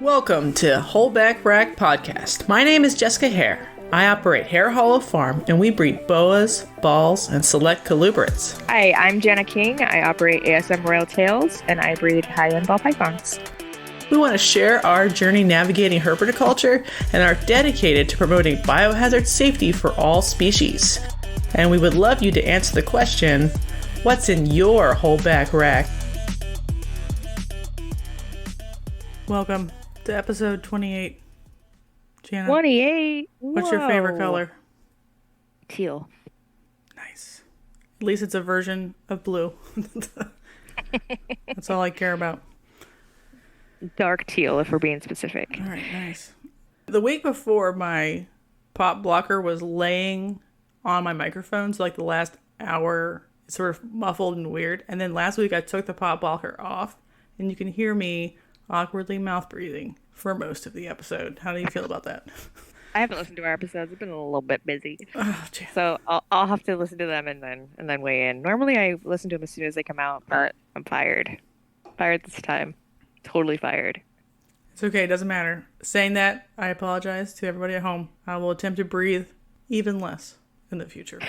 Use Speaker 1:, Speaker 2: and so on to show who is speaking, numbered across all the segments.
Speaker 1: Welcome to Holdback Rack Podcast. My name is Jessica Hare. I operate Hare Hollow Farm, and we breed boas, balls, and select colubrids.
Speaker 2: Hi, I'm Jana King. I operate ASM Royal Tails, and I breed high-end ball pythons.
Speaker 1: We want to share our journey navigating herpetoculture and are dedicated to promoting biohazard safety for all species. And we would love you to answer the question, what's in your holdback rack? Welcome to episode 28. Jana,
Speaker 2: 28?
Speaker 1: what's your favorite color?
Speaker 2: Teal.
Speaker 1: Nice. At least it's a version of blue. That's all I care about.
Speaker 2: Dark teal, if we're being specific.
Speaker 1: All right, nice. The week before, my pop blocker was laying on my microphone, so like the last hour, it's sort of muffled and weird. And then last week, I took the pop blocker off, and you can hear me awkwardly mouth breathing for most of the episode. How do you feel about that?
Speaker 2: I haven't listened to our episodes. I've been a little bit busy.
Speaker 1: Oh,
Speaker 2: so I'll have to listen to them and then weigh in. Normally, I listen to them as soon as they come out, but I'm fired. Fired this time. Totally fired.
Speaker 1: It's okay. It doesn't matter. Saying that, I apologize to everybody at home. I will attempt to breathe even less in the future.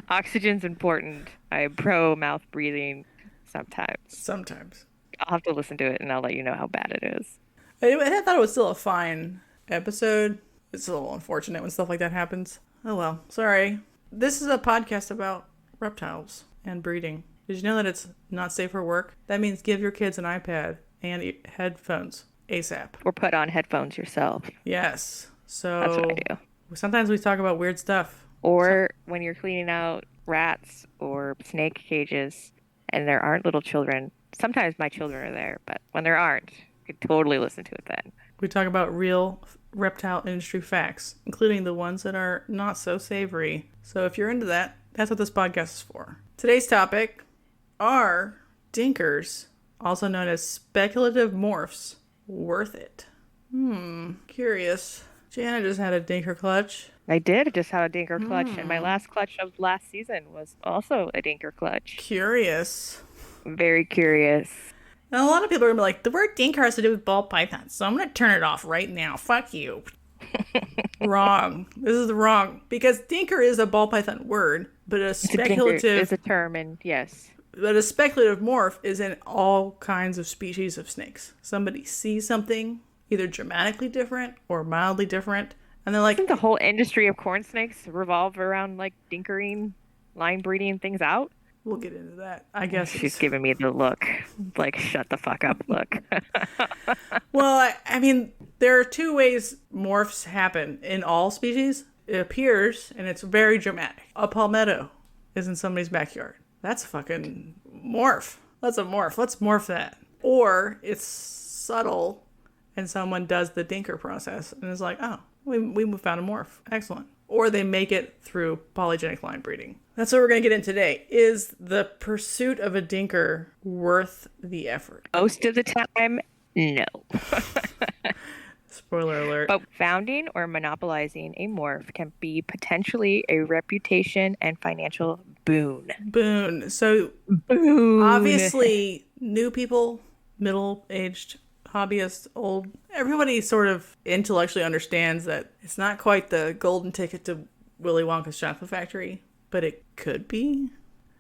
Speaker 2: Oxygen's important. I'm pro mouth breathing sometimes. I'll have to listen to it and I'll let you know how bad it is.
Speaker 1: I thought it was still a fine episode. It's a little unfortunate when stuff like that happens. Oh well, sorry. This is a podcast about reptiles and breeding. Did you know that it's not safe for work? That means give your kids an iPad and headphones ASAP.
Speaker 2: Or put on headphones yourself.
Speaker 1: Yes. So
Speaker 2: that's what I do.
Speaker 1: Sometimes we talk about weird stuff.
Speaker 2: Or when you're cleaning out rats or snake cages and there aren't little children. Sometimes my children are there, but when there aren't, you could totally listen to it then.
Speaker 1: We talk about real reptile industry facts, including the ones that are not so savory. So if you're into that, that's what this podcast is for. Today's topic are dinkers, also known as speculative morphs, worth it? Curious. Jana just had a dinker clutch.
Speaker 2: I did just have a dinker clutch, and my last clutch of last season was also a dinker clutch.
Speaker 1: Curious.
Speaker 2: Very curious.
Speaker 1: And a lot of people are going to be like, the word dinker has to do with ball pythons, so I'm going to turn it off right now. Fuck you. Wrong. This is wrong. Because dinker is a ball python word, but a speculative...
Speaker 2: It's a term, and yes.
Speaker 1: But a speculative morph is in all kinds of species of snakes. Somebody sees something either dramatically different or mildly different, and they're like...
Speaker 2: Doesn't the whole industry of corn snakes revolve around, like, dinkering, line breeding things out?
Speaker 1: We'll get into that. I guess
Speaker 2: she's giving me the look, like, shut the fuck up look.
Speaker 1: Well, I mean, there are two ways morphs happen in all species. It appears, and it's very dramatic. A palmetto is in somebody's backyard. That's a fucking morph. That's a morph. Let's morph that. Or it's subtle, and someone does the dinker process, and is like, oh, we found a morph. Excellent. Or they make it through polygenic line breeding. That's what we're going to get in today. Is the pursuit of a dinker worth the effort?
Speaker 2: Most of the time, no.
Speaker 1: Spoiler alert.
Speaker 2: But founding or monopolizing a morph can be potentially a reputation and financial boon.
Speaker 1: Boon. So, obviously, new people, middle-aged, hobbyists, old, everybody sort of intellectually understands that it's not quite the golden ticket to Willy Wonka's chocolate factory, but it could be.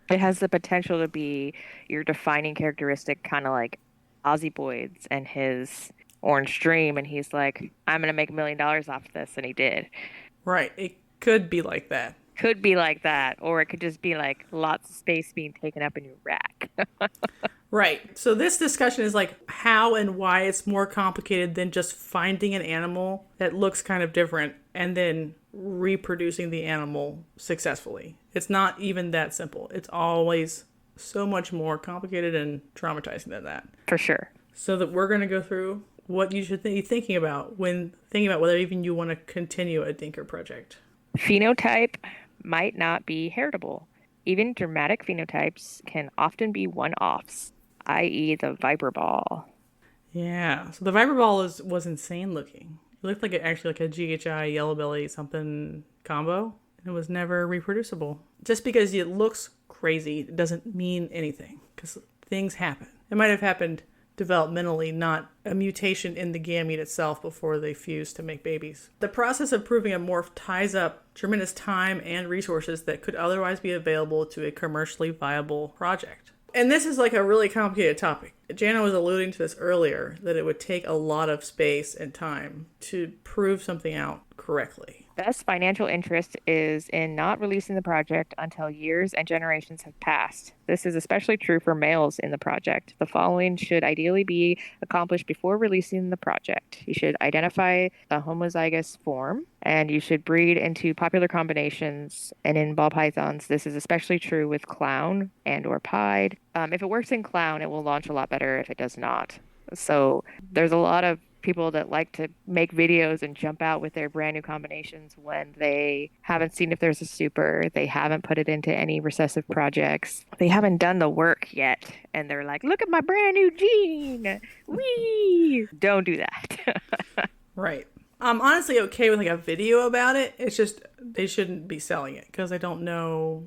Speaker 2: It has the potential to be your defining characteristic, kind of like Ozzy Boyd's and his Orange Dream, and he's like, I'm going to make $1 million off this, and he did.
Speaker 1: Right. It could be like that.
Speaker 2: Could be like that, or it could just be like lots of space being taken up in your rack.
Speaker 1: Right. So this discussion is like how and why it's more complicated than just finding an animal that looks kind of different and then reproducing the animal successfully. It's not even that simple. It's always so much more complicated and traumatizing than that.
Speaker 2: For sure.
Speaker 1: So that we're going to go through what you should be thinking about when thinking about whether even you want to continue a dinker project.
Speaker 2: Phenotype might not be heritable. Even dramatic phenotypes can often be one-offs, i.e. the Viper ball.
Speaker 1: Yeah, so the Viper ball was insane looking. It looked like like a GHI yellow belly something combo. It was never reproducible. Just because it looks crazy doesn't mean anything, because things happen. It might have happened developmentally, not a mutation in the gamete itself before they fuse to make babies. The process of proving a morph ties up tremendous time and resources that could otherwise be available to a commercially viable project. And this is like a really complicated topic. Jana was alluding to this earlier, that it would take a lot of space and time to prove something out correctly.
Speaker 2: Best financial interest is in not releasing the project until years and generations have passed. This is especially true for males in the project. The following should ideally be accomplished before releasing the project. You should identify a homozygous form, and you should breed into popular combinations. And in ball pythons, this is especially true with clown and or pied. If it works in clown, it will launch a lot better if it does not. So there's a lot of people that like to make videos and jump out with their brand new combinations when they haven't seen if there's a super, they haven't put it into any recessive projects, they haven't done the work yet, and they're like, look at my brand new gene, wee! Don't do that.
Speaker 1: Right. I'm honestly okay with like a video about it. It's just they shouldn't be selling it because I don't know.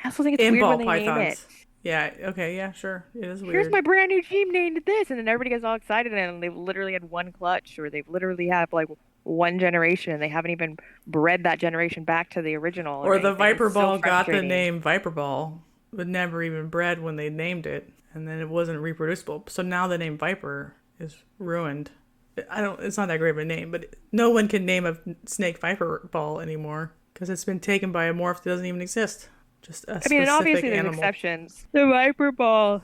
Speaker 2: I also think it's weird when they name it.
Speaker 1: Yeah, okay, yeah, sure. It is weird.
Speaker 2: Here's my brand new gene named this, and then everybody gets all excited, and they've literally had one clutch, or they've literally had like one generation, and they haven't even bred that generation back to the original.
Speaker 1: Or the Viper Ball got the name Viper Ball, but never even bred when they named it, and then it wasn't reproducible. So now the name Viper is ruined. It's not that great of a name, but no one can name a snake Viper Ball anymore because it's been taken by a morph that doesn't even exist. Just a specific
Speaker 2: and obviously
Speaker 1: animal.
Speaker 2: There's exceptions. The Viper Ball,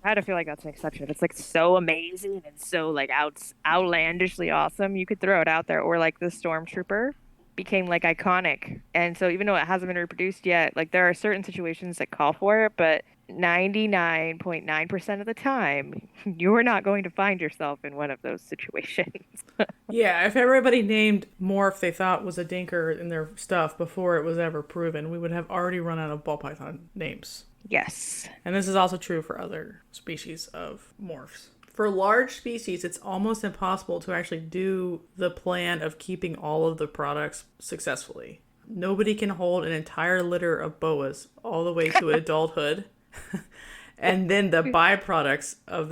Speaker 2: I had to feel like that's an exception. If it's like so amazing and so like outlandishly awesome, you could throw it out there. Or like the Stormtrooper became like iconic, and so even though it hasn't been reproduced yet, like there are certain situations that call for it, but 99.9% of the time, you're not going to find yourself in one of those situations.
Speaker 1: Yeah, if everybody named morph they thought was a dinker in their stuff before it was ever proven, we would have already run out of ball python names.
Speaker 2: Yes.
Speaker 1: And this is also true for other species of morphs. For large species, it's almost impossible to actually do the plan of keeping all of the products successfully. Nobody can hold an entire litter of boas all the way to adulthood. And then the byproducts of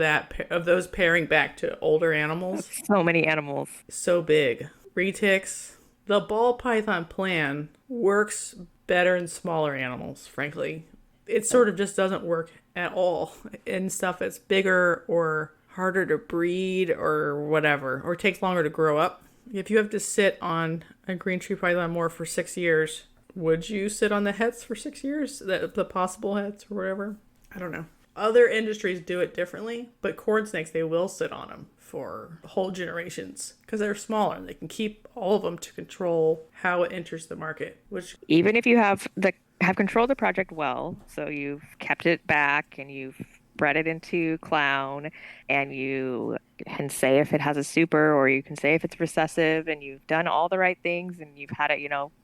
Speaker 1: those pairing back to older animals.
Speaker 2: So many animals.
Speaker 1: So big. Retics. The ball python plan works better in smaller animals, frankly. It sort of just doesn't work at all in stuff that's bigger or harder to breed or whatever, or takes longer to grow up. If you have to sit on a green tree python morph for 6 years, would you sit on the hets for 6 years? The possible hets or whatever? I don't know. Other industries do it differently, but corn snakes, they will sit on them for whole generations because they're smaller and they can keep all of them to control how it enters the market. Which
Speaker 2: even if you have controlled the project well, so you've kept it back and you've bred it into clown, and you can say if it has a super, or you can say if it's recessive, and you've done all the right things, and you've had it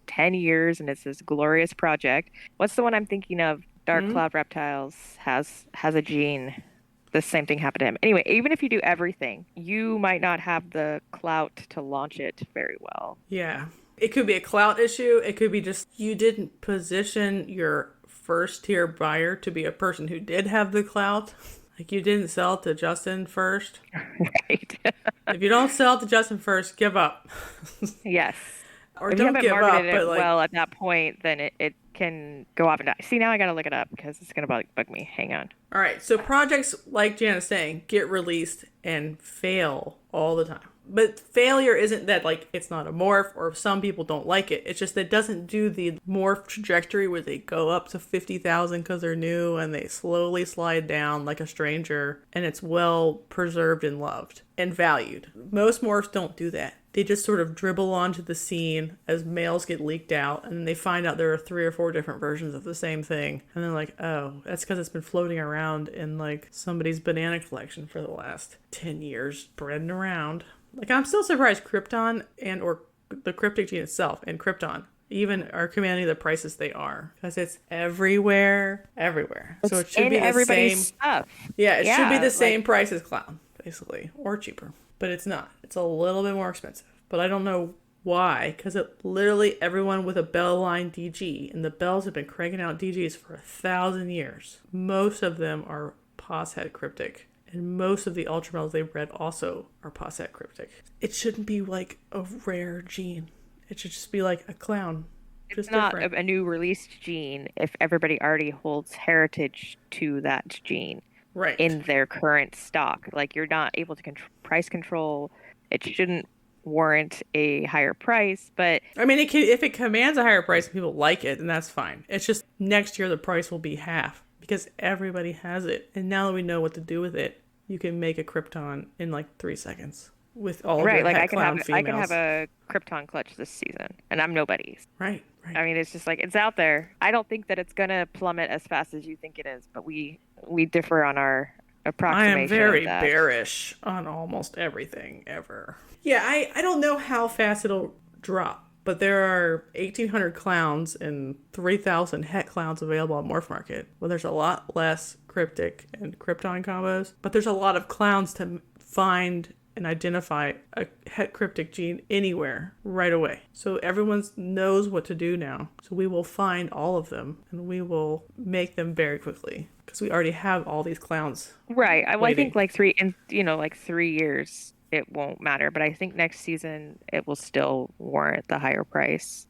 Speaker 2: 10 years, and it's this glorious project. What's the one I'm thinking of? Dark Cloud Reptiles has a gene. The same thing happened to him. Anyway, even if you do everything, you might not have the clout to launch it very well.
Speaker 1: Yeah. It could be a clout issue. It could be just you didn't position your first tier buyer to be a person who did have the clout. Like you didn't sell it to Justin first.
Speaker 2: Right.
Speaker 1: If you don't sell it to Justin first, give up.
Speaker 2: Yes.
Speaker 1: Or
Speaker 2: if
Speaker 1: don't
Speaker 2: you haven't
Speaker 1: give up,
Speaker 2: marketed
Speaker 1: but
Speaker 2: it well at that point, then it can go off and die. See, now I gotta look it up because it's gonna bug me. Hang on.
Speaker 1: All right, so projects, like Jana's saying, get released and fail all the time. But failure isn't that, like, it's not a morph or some people don't like it. It's just that it doesn't do the morph trajectory where they go up to 50,000 because they're new and they slowly slide down like a stranger, and it's well preserved and loved and valued. Most morphs don't do that. They just sort of dribble onto the scene as males get leaked out, and then they find out there are 3 or 4 different versions of the same thing. And they're like, oh, that's because it's been floating around in, like, somebody's banana collection for the last 10 years, spreading around. Like, I'm still surprised Krypton or the cryptic gene itself and Krypton even are commanding the prices they are, because it's everywhere. So it should be the same
Speaker 2: stuff.
Speaker 1: Yeah, it should be the same price as clown, basically, or cheaper. But it's not. It's a little bit more expensive. But I don't know why, because it literally everyone with a bell line DG, and the bells have been cranking out DGs for 1,000 years. Most of them are pos head cryptic. And most of the ultramels they've bred also are posset cryptic. It shouldn't be like a rare gene. It should just be like a clown.
Speaker 2: It's not a new released gene if everybody already holds heritage to that gene in their current stock. Like, you're not able to price control. It shouldn't warrant a higher price, but
Speaker 1: I mean, if it commands a higher price and people like it, then that's fine. It's just next year the price will be half because everybody has it. And now that we know what to do with it, you can make a Krypton in like 3 seconds with all of your
Speaker 2: like
Speaker 1: clown females.
Speaker 2: I can have a Krypton clutch this season, and I'm nobody's.
Speaker 1: Right.
Speaker 2: I mean, it's just like, it's out there. I don't think that it's gonna plummet as fast as you think it is, but we differ on our approximation.
Speaker 1: I am very bearish on almost everything ever. Yeah, I don't know how fast it'll drop, but there are 1,800 clowns and 3,000 het clowns available on Morph Market. Well, there's a lot less cryptic and Krypton combos, but there's a lot of clowns to find and identify a het cryptic gene anywhere right away. So everyone knows what to do now. So we will find all of them and we will make them very quickly because we already have all these clowns.
Speaker 2: Right. I think like 3 years it won't matter, but I think next season it will still warrant the higher price.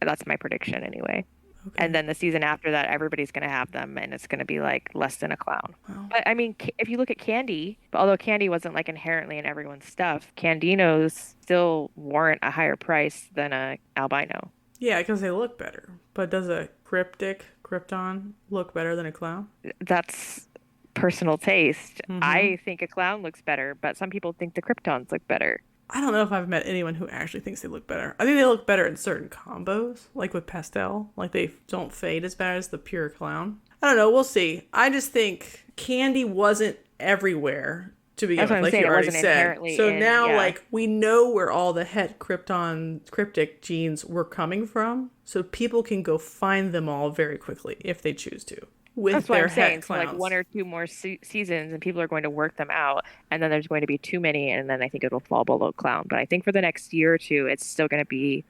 Speaker 2: That's my prediction anyway. Okay. And then the season after that, everybody's going to have them, and it's going to be like less than a clown. Wow. But I mean, if you look at Candy, although Candy wasn't like inherently in everyone's stuff, Candinos still warrant a higher price than a albino.
Speaker 1: Yeah, because they look better. But does a cryptic Krypton look better than a clown?
Speaker 2: That's personal taste. Mm-hmm. I think a clown looks better, but some people think the Kryptons look better.
Speaker 1: I don't know if I've met anyone who actually thinks they look better. I think they look better in certain combos, like with pastel. Like they don't fade as bad as the pure clown. I don't know. We'll see. I just think Candy wasn't everywhere to begin with, like you already said. So now, like, we know where all the het Krypton cryptic genes were coming from. So people can go find them all very quickly if they choose to. That's what I'm saying.
Speaker 2: So like 1 or 2 more seasons and people are going to work them out, and then there's going to be too many, and then I think it'll fall below clown. But I think for the next year or two it's still going to be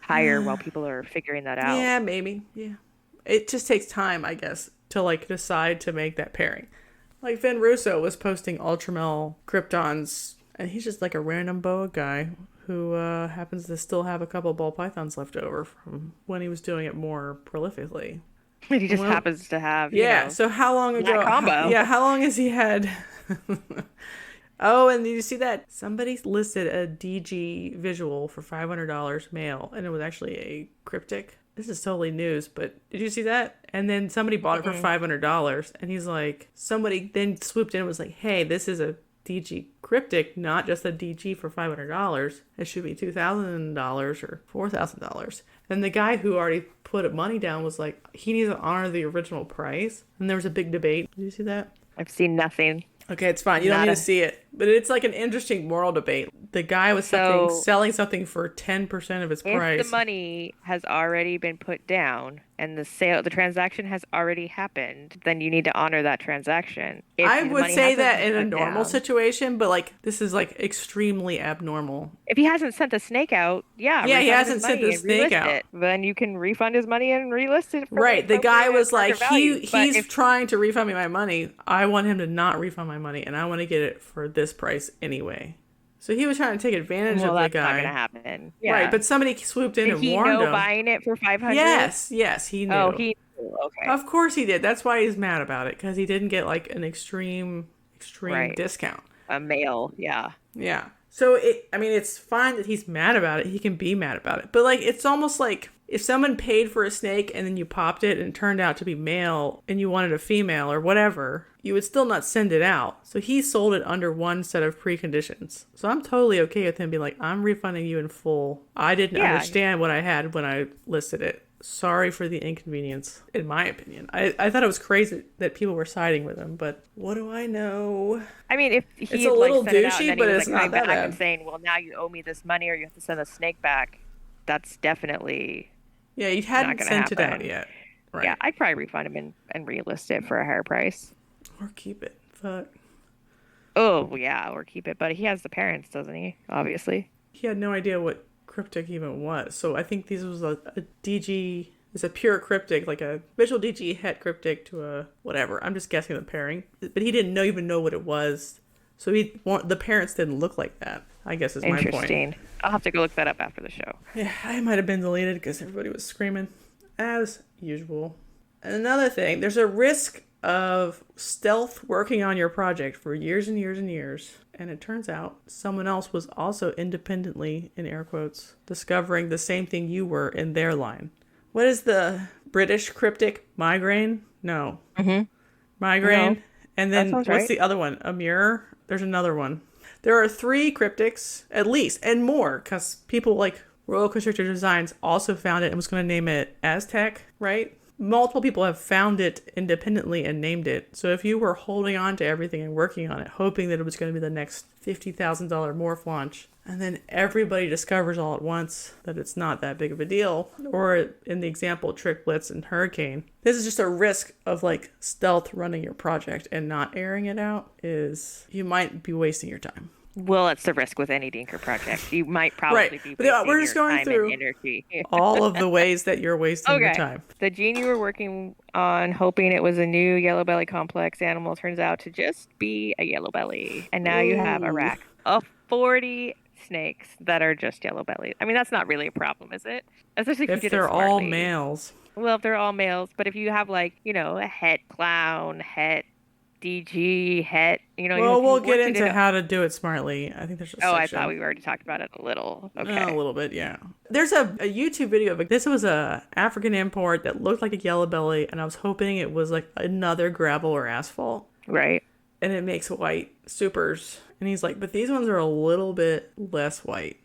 Speaker 2: higher while people are figuring that out.
Speaker 1: Yeah, maybe. Yeah, it just takes time, I guess, to like decide to make that pairing. Like Vin Russo was posting Ultramel Kryptons, and he's just like a random boa guy who happens to still have a couple ball pythons left over from when he was doing it more prolifically.
Speaker 2: He just happens to have,
Speaker 1: so how long ago?
Speaker 2: Combo.
Speaker 1: How long has he had? Oh, and did you see that? Somebody listed a DG visual for $500 male, and it was actually a cryptic. This is totally news, but did you see that? And then somebody bought it for $500, and he's like, somebody then swooped in and was like, hey, this is a DG cryptic, not just a DG for $500. It should be $2,000 or $4,000. And the guy who already put money down was like, he needs to honor the original price. And there was a big debate. Did you see that?
Speaker 2: I've seen nothing.
Speaker 1: Okay, it's fine. You don't need to see it. But it's like an interesting moral debate. The guy was selling something for 10% of its price.
Speaker 2: If the money has already been put down and the transaction has already happened, then you need to honor that transaction.
Speaker 1: I would say that in a normal situation, but like this is like extremely abnormal.
Speaker 2: If he hasn't sent the snake out,
Speaker 1: he hasn't sent the snake out.
Speaker 2: Then you can refund his money and relist it.
Speaker 1: Right. The guy was like, he's trying to refund me my money. I want him to not refund my money, and I want to get it for this price anyway. So he was trying to take advantage of the guy.
Speaker 2: That's not going to happen. Yeah.
Speaker 1: Right, but somebody swooped in and warned him.
Speaker 2: Did he know buying it for $500?
Speaker 1: Yes, he knew.
Speaker 2: Oh, he knew. Okay.
Speaker 1: Of course he did. That's why he's mad about it, because he didn't get like an extreme discount.
Speaker 2: A male, yeah.
Speaker 1: Yeah. So it's fine that he's mad about it. He can be mad about it. But like, it's almost like if someone paid for a snake and then you popped it and it turned out to be male and you wanted a female or whatever, you would still not send it out. So he sold it under one set of preconditions. So I'm totally okay with him being like, I'm refunding you in full. I didn't understand what I had when I listed it. Sorry for the inconvenience, in my opinion. I thought it was crazy that people were siding with him, but what do I know?
Speaker 2: I mean, if he
Speaker 1: it's a little douchey, but it's not that bad.
Speaker 2: I'm saying, well, now you owe me this money or you have to send the snake back. That's definitely
Speaker 1: you hadn't sent it out yet. Right.
Speaker 2: Yeah, I'd probably refund him and relist it for a higher price.
Speaker 1: Or keep it. Fuck.
Speaker 2: Oh, yeah, or keep it. But he has the parents, doesn't he? Obviously.
Speaker 1: He had no idea what cryptic even was. So I think this was a DG It's a pure cryptic, like a visual DG het cryptic to a whatever. I'm just guessing the pairing. But he didn't even know what it was. So the parents didn't look like that, I guess is my point.
Speaker 2: Interesting. I'll have to go look that up after the show.
Speaker 1: Yeah, I might have been deleted because everybody was screaming, as usual. Another thing, there's a risk of stealth working on your project for years and years and years. And it turns out someone else was also independently, in air quotes, discovering the same thing you were in their line. What is the British cryptic? Migraine? No.
Speaker 2: Mm-hmm.
Speaker 1: Migraine. No. And then what's
Speaker 2: right.
Speaker 1: The other one? A mirror? There's another one. There are 3 cryptics, at least, and more, because people like Royal Constrictor Designs also found it and was going to name it Aztec, right? Multiple people have found it independently and named it. So if you were holding on to everything and working on it, hoping that it was going to be the next $50,000 morph launch, and then everybody discovers all at once that it's not that big of a deal, or in the example, Trick, Blitz, and Hurricane, this is just a risk of like stealth running your project and not airing it out, is you might be wasting your time.
Speaker 2: Well, it's the risk with any Dinker project. You might probably be wasting
Speaker 1: we're just
Speaker 2: your
Speaker 1: going
Speaker 2: time
Speaker 1: through
Speaker 2: and energy.
Speaker 1: all of the ways that you're wasting your time.
Speaker 2: The gene you were working on, hoping it was a new yellow belly complex animal, turns out to just be a yellow belly. And now you have a rack of 40 snakes that are just yellow bellied. I mean, that's not really a problem, is it? Especially if
Speaker 1: they're all males.
Speaker 2: Well, if they're all males. But if you have like, a het clown, het DG, het,
Speaker 1: Well, we'll get into how to do it smartly. I think there's a section.
Speaker 2: I thought we already talked about it a little. Okay.
Speaker 1: A little bit, yeah. There's a YouTube video of it. This was a African import that looked like a yellow belly, and I was hoping it was like another gravel or asphalt.
Speaker 2: Right.
Speaker 1: And it makes white supers. And he's like, but these ones are a little bit less white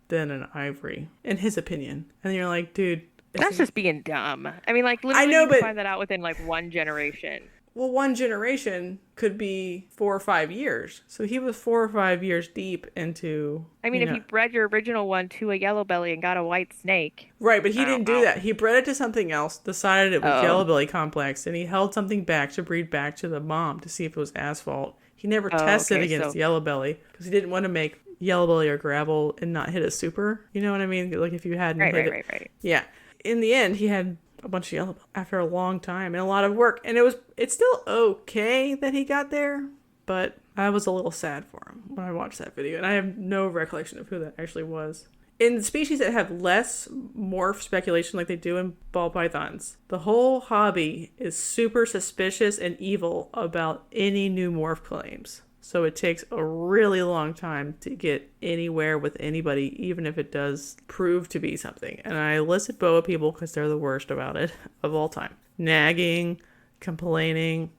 Speaker 1: than an ivory, in his opinion. And you're like, dude.
Speaker 2: That's just being dumb. I mean, like, literally, you can find that out within like one generation.
Speaker 1: Well, one generation could be 4 or 5 years. So he was 4 or 5 years deep into...
Speaker 2: I mean, if you bred your original one to a yellow belly and got a white snake...
Speaker 1: Right, but he didn't do that. He bred it to something else, decided it was yellow belly complex, and he held something back to breed back to the mom to see if it was asphalt. He never tested against yellow belly because he didn't want to make yellow belly or gravel and not hit a super. You know what I mean? Like if you hadn't hit it. Right. Yeah. In the end, he had a bunch of yellow after a long time and a lot of work, and it's still okay that he got there, but I was a little sad for him when I watched that video, and I have no recollection of who that actually was. In species that have less morph speculation like they do in ball pythons, the whole hobby is super suspicious and evil about any new morph claims. So it takes a really long time to get anywhere with anybody, even if it does prove to be something. And I listed boa people because they're the worst about it of all time. Nagging, complaining,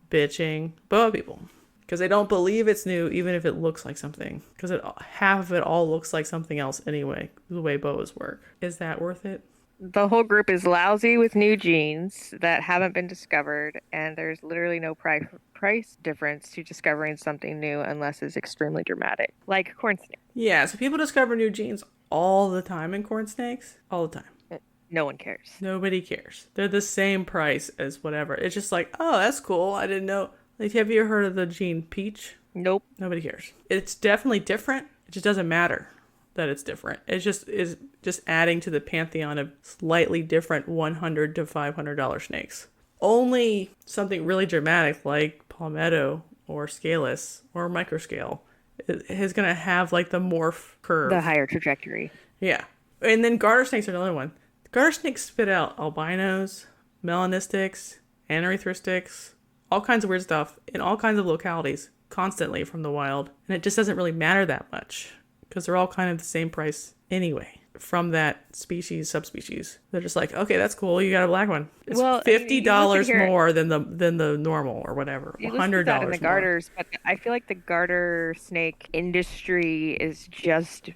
Speaker 1: bitching, boa people. Because they don't believe it's new, even if it looks like something. Because half of it all looks like something else anyway, the way boas work. Is that worth it?
Speaker 2: The whole group is lousy with new genes that haven't been discovered, and there's literally no price difference to discovering something new unless it's extremely dramatic, like corn snakes.
Speaker 1: Yeah, so people discover new genes all the time in corn snakes, all the time.
Speaker 2: No one cares.
Speaker 1: Nobody cares. They're the same price as whatever. It's just like, oh, that's cool. I didn't know. Like, have you ever heard of the gene peach?
Speaker 2: Nope.
Speaker 1: Nobody cares. It's definitely different. It just doesn't matter that it's different. It just is just adding to the pantheon of slightly different $100 to $500 snakes. Only something really dramatic like palmetto or scaleless or microscale is going to have like the morph curve.
Speaker 2: The higher trajectory.
Speaker 1: Yeah. And then garter snakes are another one. Garter snakes spit out albinos, melanistics, anerythristics, all kinds of weird stuff in all kinds of localities constantly from the wild. And it just doesn't really matter that much because they're all kind of the same price anyway from that species, subspecies. They're just like, okay, that's cool. You got a black one. It's $50 more than the normal or whatever. $100
Speaker 2: that in the garters, but I feel like the garter snake industry is just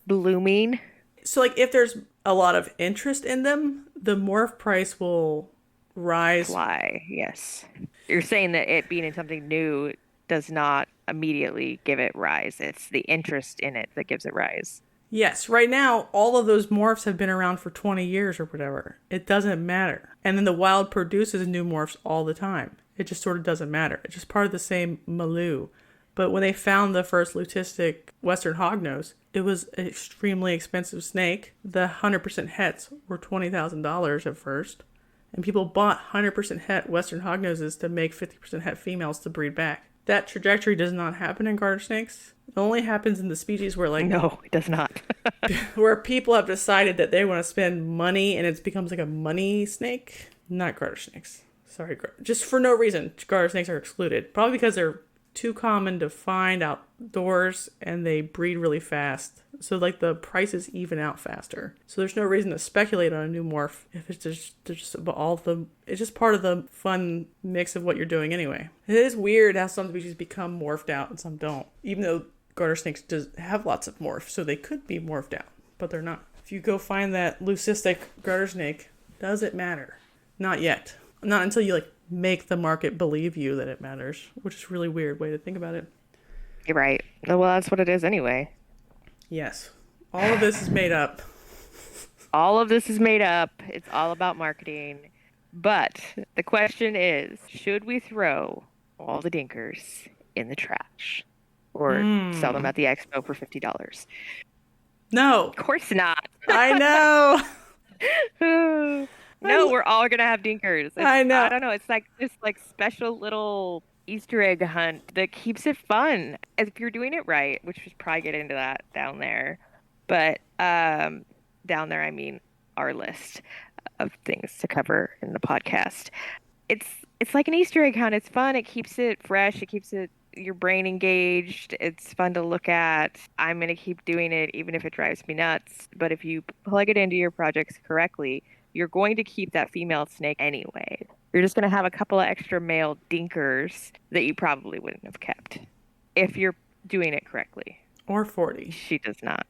Speaker 2: blooming.
Speaker 1: So like if there's a lot of interest in them, the morph price will rise.
Speaker 2: Why? Yes. You're saying that it being in something new does not immediately give it rise. It's the interest in it that gives it rise.
Speaker 1: Yes. Right now, all of those morphs have been around for 20 years or whatever. It doesn't matter. And then the wild produces new morphs all the time. It just sort of doesn't matter. It's just part of the same milieu. But when they found the first leucistic Western hognose, it was an extremely expensive snake. The 100% hets were $20,000 at first. And people bought 100% het Western hognoses to make 50% het females to breed back. That trajectory does not happen in garter snakes. It only happens in the species where
Speaker 2: No, it does not.
Speaker 1: where people have decided that they want to spend money and it becomes like a money snake. Not garter snakes. Sorry, just for no reason, garter snakes are excluded. Probably because they're too common to find outdoors and they breed really fast. So like the prices even out faster. So there's no reason to speculate on a new morph if it's it's just part of the fun mix of what you're doing anyway. It is weird how some species become morphed out and some don't. Even though garter snakes does have lots of morphs, so they could be morphed out, but they're not. If you go find that leucistic garter snake, does it matter? Not yet. Not until you make the market believe you that it matters, which is a really weird way to think about it.
Speaker 2: You're right. Well, that's what it is anyway.
Speaker 1: Yes. All of this is made up.
Speaker 2: All of this is made up. It's all about marketing. But the question is, should we throw all the dinkers in the trash or sell them at the expo for $50?
Speaker 1: No.
Speaker 2: Of course not.
Speaker 1: I know.
Speaker 2: No, we're all going to have dinkers.
Speaker 1: I know.
Speaker 2: I don't know. It's like this special little Easter egg hunt that keeps it fun. As if you're doing it right, which we should probably get into that down there. But down there, I mean our list of things to cover in the podcast. It's like an Easter egg hunt. It's fun. It keeps it fresh. It keeps your brain engaged. It's fun to look at. I'm going to keep doing it even if it drives me nuts. But if you plug it into your projects correctly, you're going to keep that female snake anyway. You're just going to have a couple of extra male dinkers that you probably wouldn't have kept if you're doing it correctly.
Speaker 1: Or 40.
Speaker 2: She does not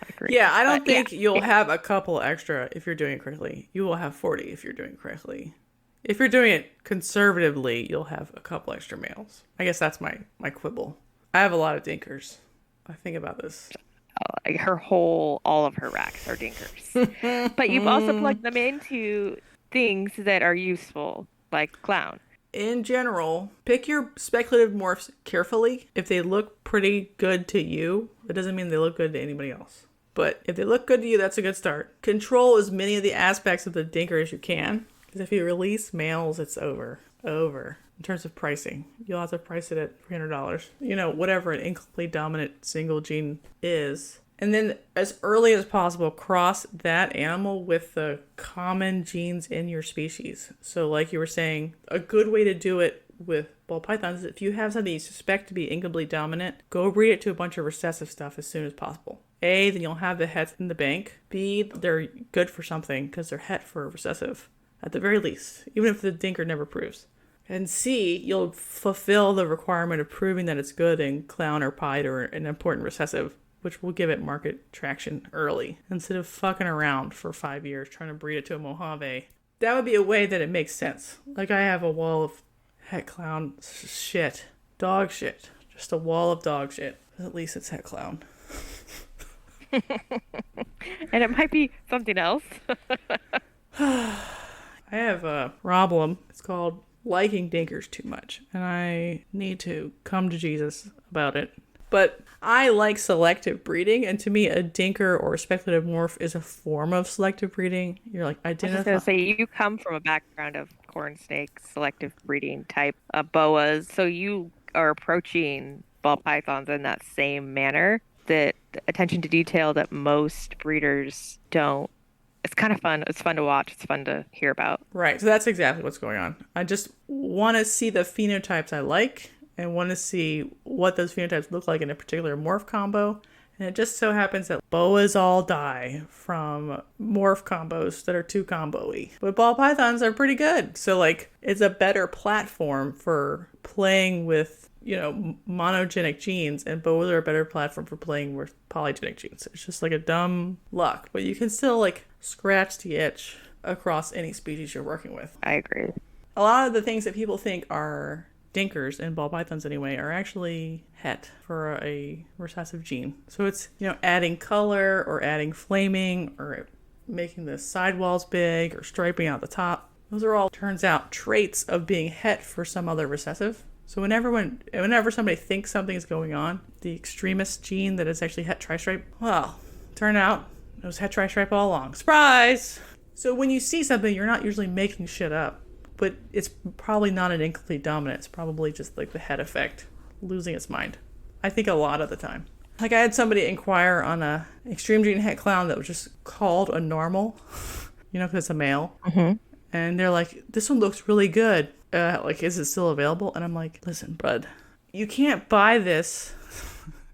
Speaker 2: agree.
Speaker 1: Yeah, I don't think you'll have a couple extra if you're doing it correctly. You will have 40 if you're doing it correctly. If you're doing it conservatively, you'll have a couple extra males. I guess that's my quibble. I have a lot of dinkers. I think about this.
Speaker 2: All of her racks are dinkers. But you've also plugged them into things that are useful, like clown.
Speaker 1: In general, pick your speculative morphs carefully. If they look pretty good to you, that doesn't mean they look good to anybody else. But if they look good to you, that's a good start. Control as many of the aspects of the dinker as you can. Because if you release males, it's over. In terms of pricing, you'll have to price it at $300. Whatever an incomplete dominant single gene is. And then as early as possible, cross that animal with the common genes in your species. So like you were saying, a good way to do it with ball pythons is if you have something you suspect to be incomplete dominant, go breed it to a bunch of recessive stuff as soon as possible. A, then you'll have the hets in the bank. B, they're good for something because they're het for recessive at the very least, even if the dinker never proves. And C, you'll fulfill the requirement of proving that it's good in clown or pied or an important recessive, which will give it market traction early, instead of fucking around for 5 years trying to breed it to a Mojave. That would be a way that it makes sense. Like I have a wall of het clown shit. Dog shit. Just a wall of dog shit. At least it's het clown.
Speaker 2: And it might be something else.
Speaker 1: I have a problem. It's called liking dinkers too much, and I need to come to Jesus about it. But I like selective breeding, and to me, a dinker or a speculative morph is a form of selective breeding. You're like identifying.
Speaker 2: I was going to say, you come from a background of corn snake, selective breeding type boas, so you are approaching ball pythons in that same manner, that attention to detail that most breeders don't. It's kind of fun. It's fun to watch. It's fun to hear about.
Speaker 1: Right. So that's exactly what's going on. I just want to see the phenotypes I like and want to see what those phenotypes look like in a particular morph combo. And it just so happens that boas all die from morph combos that are too combo-y. But ball pythons are pretty good. So it's a better platform for playing with, monogenic genes, and boas are a better platform for playing with polygenic genes. It's just like a dumb luck, but you can still scratch the itch across any species you're working with.
Speaker 2: I agree.
Speaker 1: A lot of the things that people think are dinkers, and ball pythons anyway, are actually het for a recessive gene. So it's, adding color or adding flaming or making the sidewalls big or striping out the top. Those are all, turns out, traits of being het for some other recessive. So whenever somebody thinks something's going on, the extremist gene that is actually het tristripe, well, turn out it was het tristripe all along. Surprise! So when you see something, you're not usually making shit up, but it's probably not an incomplete dominant. It's probably just like the het effect, losing its mind. I think a lot of the time. Like I had somebody inquire on a extreme gene het clown that was just called a normal, because it's a male.
Speaker 2: Mm-hmm.
Speaker 1: And they're like, this one looks really good. Like, is it still available? And I'm like, listen, bud, you can't buy this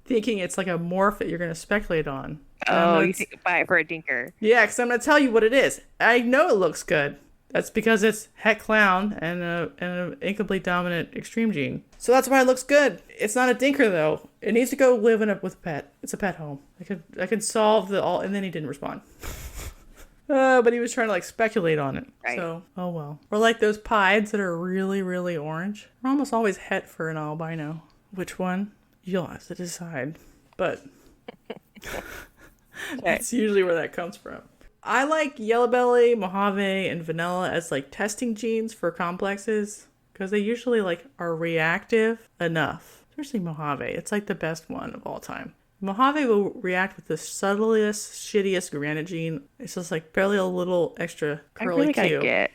Speaker 1: thinking it's like a morph that you're going to speculate on.
Speaker 2: Oh, you think buy it for a dinker.
Speaker 1: Yeah, because I'm going to tell you what it is. I know it looks good. That's because it's het clown and an incomplete dominant extreme gene. So that's why it looks good. It's not a dinker, though. It needs to go live with a pet. It's a pet home. I could solve and then he didn't respond. But he was trying to like speculate on it.
Speaker 2: Right.
Speaker 1: So, oh well. Or like those pieds that are really, really orange. They're almost always het for an albino. Which one? You'll have to decide. But that's usually where that comes from. I like yellow belly, Mojave, and vanilla as like testing genes for complexes because they usually like are reactive enough. Especially Mojave. It's like the best one of all time. Mojave will react with the subtlest, shittiest granite gene. It's just like barely a little extra curly Q.
Speaker 2: I really gotta get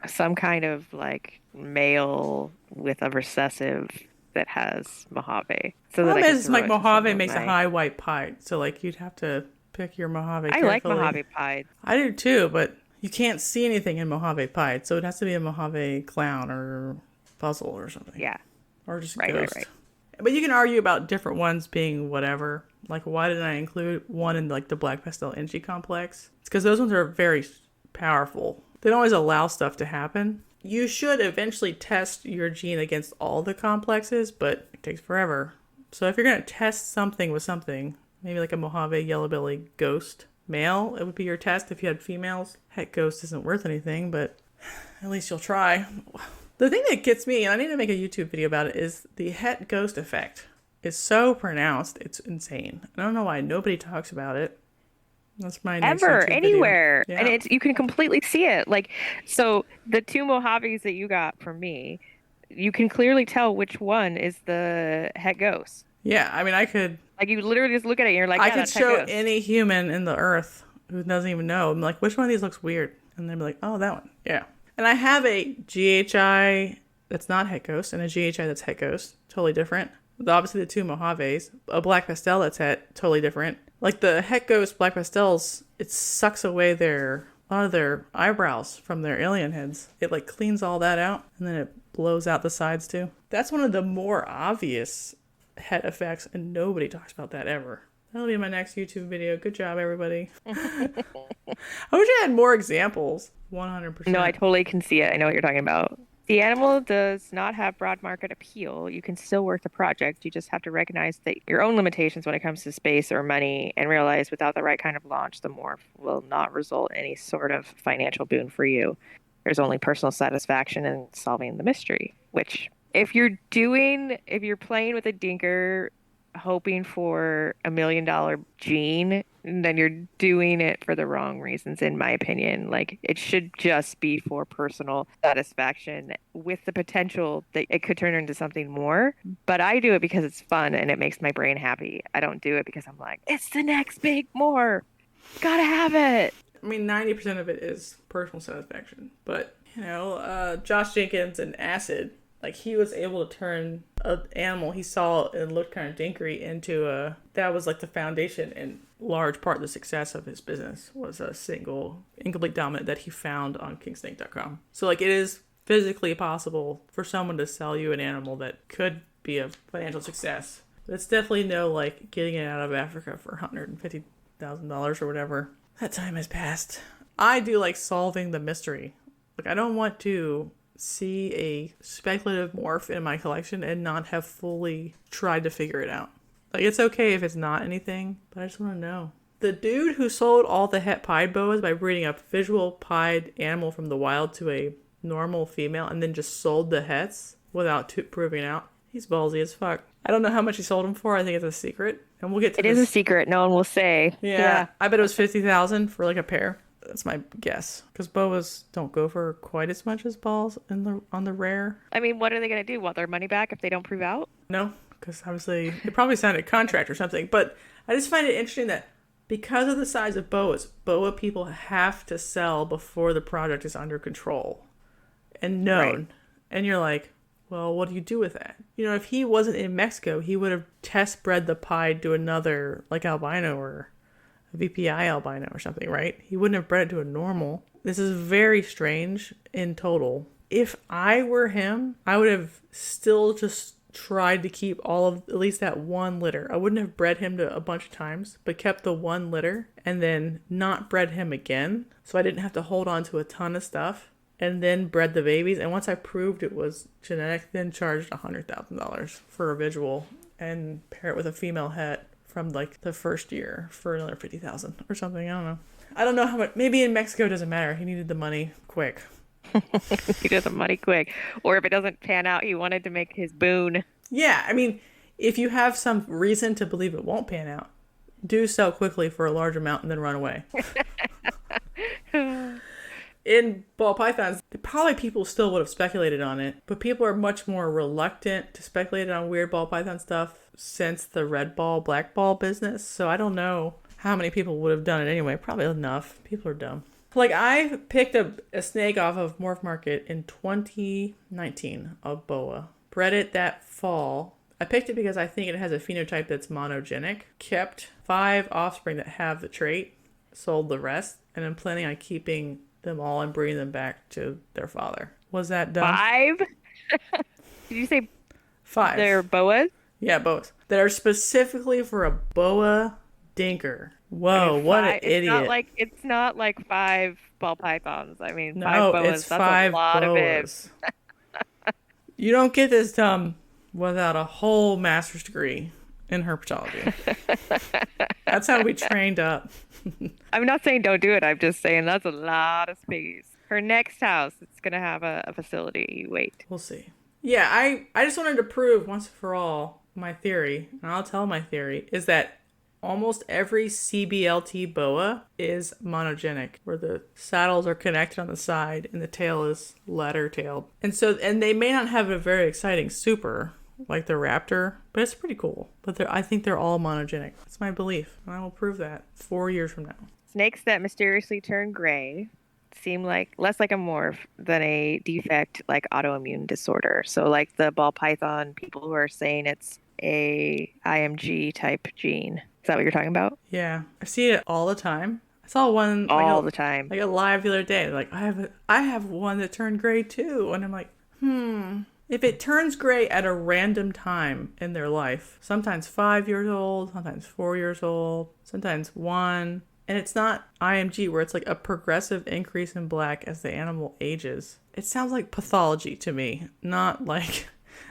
Speaker 2: some kind of like male with a recessive that has Mojave. So
Speaker 1: the problem is like Mojave makes a high white pied. So like you'd have to pick your Mojave carefully.
Speaker 2: I like Mojave pied.
Speaker 1: I do too, but you can't see anything in Mojave pied. So it has to be a Mojave clown or puzzle or something.
Speaker 2: Yeah.
Speaker 1: Or just ghost. Right. But you can argue about different ones being whatever. Like, why didn't I include one in, like, the Black Pastel Engie complex? It's because those ones are very powerful. They don't always allow stuff to happen. You should eventually test your gene against all the complexes, but it takes forever. So if you're going to test something with something, maybe like a Mojave Yellow Belly Ghost male, it would be your test if you had females. Het Ghost isn't worth anything, but at least you'll try. The thing that gets me, and I need to make a YouTube video about it, is the het ghost effect. It's so pronounced, it's insane. I don't know why nobody talks about it. That's my next YouTube video.
Speaker 2: Anywhere. Yeah. And you can completely see it. Like, so the two Mojaves that you got from me, you can clearly tell which one is the het ghost.
Speaker 1: Yeah, I mean, I could...
Speaker 2: Like, you literally just look at it and you're like,
Speaker 1: I could show any human in the earth who doesn't even know. I'm like, which one of these looks weird? And they'd be like, oh, that one. Yeah. And I have a GHI that's not het ghost and a GHI that's het ghost. Totally different. Obviously the two Mojaves. A black pastel that's het. Totally different. Like the het ghost black pastels, it sucks away a lot of their eyebrows from their alien heads. It like cleans all that out and then it blows out the sides too. That's one of the more obvious het effects and nobody talks about that ever. That'll be my next YouTube video. Good job, everybody. I wish I had more examples. 100%.
Speaker 2: No, I totally can see it. I know what you're talking about. The animal does not have broad market appeal. You can still work the project. You just have to recognize that your own limitations when it comes to space or money and realize without the right kind of launch, the morph will not result in any sort of financial boon for you. There's only personal satisfaction in solving the mystery, which if you're playing with a dinker hoping for $1 million gene, then you're doing it for the wrong reasons, in my opinion. Like, it should just be for personal satisfaction with the potential that it could turn into something more. But I do it because it's fun and it makes my brain happy. I don't do it because I'm like, it's the next big more. Gotta have it.
Speaker 1: I mean, 90% of it is personal satisfaction. But, Josh Jenkins and Acid, like, he was able to turn an animal he saw and looked kind of dinkery into that was like the foundation and large part of the success of his business was a single incomplete dominant that he found on kingsnake.com. So like it is physically possible for someone to sell you an animal that could be a financial success. But it's definitely no like getting it out of Africa for $150,000 or whatever. That time has passed. I do like solving the mystery. Like I don't want to see a speculative morph in my collection and not have fully tried to figure it out. Like, it's okay if it's not anything, but I just want to know. The dude who sold all the het pied boas by breeding a visual pied animal from the wild to a normal female and then just sold the hets without proving it out, he's ballsy as fuck. I don't know how much he sold them for. I think it's a secret. And we'll get to
Speaker 2: It is a secret. No one will say.
Speaker 1: Yeah. I bet it was $50,000 for like a pair. That's my guess. Because boas don't go for quite as much as balls on the rare.
Speaker 2: I mean, what are they going to do? Want their money back if they don't prove out?
Speaker 1: No, because obviously they probably signed a contract or something. But I just find it interesting that because of the size of boas, boa people have to sell before the project is under control and known. Right. And you're like, well, what do you do with that? You know, if he wasn't in Mexico, he would have test bred the pied to another, like albino or a VPI albino or something, right? He wouldn't have bred it to a normal. This is very strange in total. If I were him, I would have still just tried to keep all of at least that one litter. I wouldn't have bred him to a bunch of times, but kept the one litter and then not bred him again. So I didn't have to hold on to a ton of stuff and then bred the babies. And once I proved it was genetic, then charged $100,000 for a visual and pair it with a female het from like the first year for another $50,000 or something. I don't know how much. Maybe in Mexico it doesn't matter. He needed the money quick.
Speaker 2: He did the money quick. Or if it doesn't pan out, he wanted to make his boon.
Speaker 1: Yeah, I mean, if you have some reason to believe it won't pan out, do sell quickly for a large amount and then run away. In ball pythons, probably people still would have speculated on it, but people are much more reluctant to speculate on weird ball python stuff since the red ball, black ball business. So I don't know how many people would have done it anyway. Probably enough. People are dumb. Like, I picked a snake off of Morph Market in 2019, a boa. Bred it that fall. I picked it because I think it has a phenotype that's monogenic. Kept 5 offspring that have the trait. Sold the rest. And I'm planning on keeping them all and bringing them back to their father. Was that done?
Speaker 2: 5? Did you say
Speaker 1: 5?
Speaker 2: They're boas?
Speaker 1: Yeah, boas. That are specifically for a boa dinker. Whoa, I mean, what an idiot.
Speaker 2: It's not like 5 ball pythons. I mean,
Speaker 1: no,
Speaker 2: 5 boas.
Speaker 1: It's
Speaker 2: that's
Speaker 1: 5
Speaker 2: a lot
Speaker 1: boas.
Speaker 2: of it.
Speaker 1: You don't get this dumb without a whole master's degree in herpetology. That's how we trained up.
Speaker 2: I'm not saying don't do it. I'm just saying that's a lot of space. Her next house, it's going to have a facility. You wait.
Speaker 1: We'll see. Yeah, I just wanted to prove once and for all my theory, and I'll tell my theory, is that almost every CBLT boa is monogenic, where the saddles are connected on the side and the tail is ladder-tailed. And they may not have a very exciting super like the raptor, but it's pretty cool. But I think they're all monogenic. That's my belief, and I will prove that 4 years from now.
Speaker 2: Snakes that mysteriously turn gray seem like less like a morph than a defect like autoimmune disorder. So like the ball python, people who are saying it's a IMG type gene. Is that what you're talking about?
Speaker 1: Yeah, I see it all the time. I saw one
Speaker 2: all the time.
Speaker 1: Like a live the other day. Like I have one that turned gray too, and I'm like, If it turns gray at a random time in their life, sometimes 5 years old, sometimes 4 years old, sometimes 1, and it's not IMG where it's like a progressive increase in black as the animal ages. It sounds like pathology to me, not like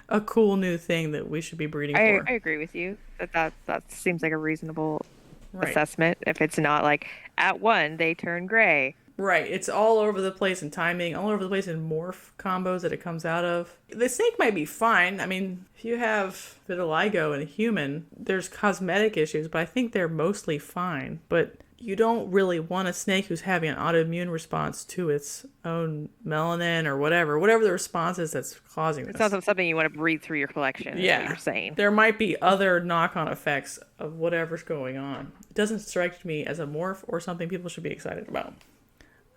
Speaker 1: a cool new thing that we should be breeding for.
Speaker 2: I agree with you. That seems like a reasonable assessment. If it's not like at 1 they turn gray.
Speaker 1: Right. It's all over the place in timing, all over the place in morph combos that it comes out of. The snake might be fine. I mean, if you have vitiligo in a human, there's cosmetic issues, but I think they're mostly fine. But you don't really want a snake who's having an autoimmune response to its own melanin or whatever the response is that's causing this.
Speaker 2: It sounds like something you want to breed through your collection. Yeah. Is what you're saying.
Speaker 1: There might be other knock-on effects of whatever's going on. It doesn't strike me as a morph or something people should be excited about.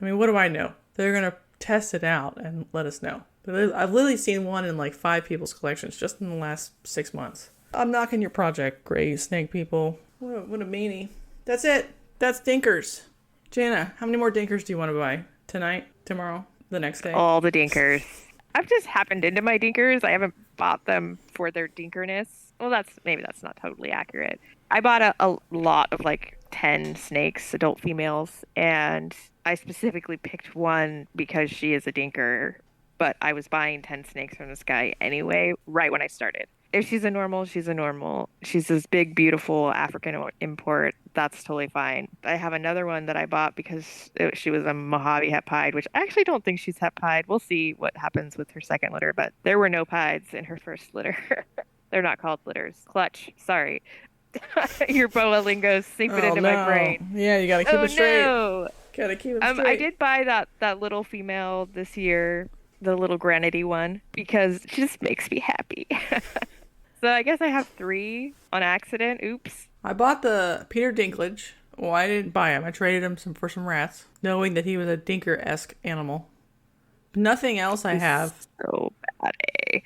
Speaker 1: I mean, what do I know? They're going to test it out and let us know. But I've literally seen one in like 5 people's collections just in the last 6 months. I'm knocking your project, gray snake people. What a meanie. That's it. That's Dinkers. Jana, how many more Dinkers do you want to buy? Tonight? Tomorrow? The next day?
Speaker 2: All the Dinkers. I've just happened into my Dinkers. I haven't bought them for their Dinkerness. Well, that's not totally accurate. I bought a lot of like 10 snakes, adult females, and I specifically picked one because she is a dinker, but I was buying 10 snakes from this guy anyway, right when I started. If she's a normal, she's a normal. She's this big, beautiful African import. That's totally fine. I have another one that I bought because she was a Mojave het pied, which I actually don't think she's het pied. We'll see what happens with her second litter, but there were no pieds in her first litter. They're not called litters. Clutch. Sorry. Your boa lingo seeping into my brain.
Speaker 1: Yeah, you got to keep it straight.
Speaker 2: No.
Speaker 1: Gotta keep them straight.
Speaker 2: I did buy that little female this year, the little granity one, because she just makes me happy. So I guess I have 3 on accident. Oops.
Speaker 1: I bought the Peter Dinklage. Well, I didn't buy him. I traded him for some rats, knowing that he was a Dinker-esque animal. Nothing else I have
Speaker 2: So bad.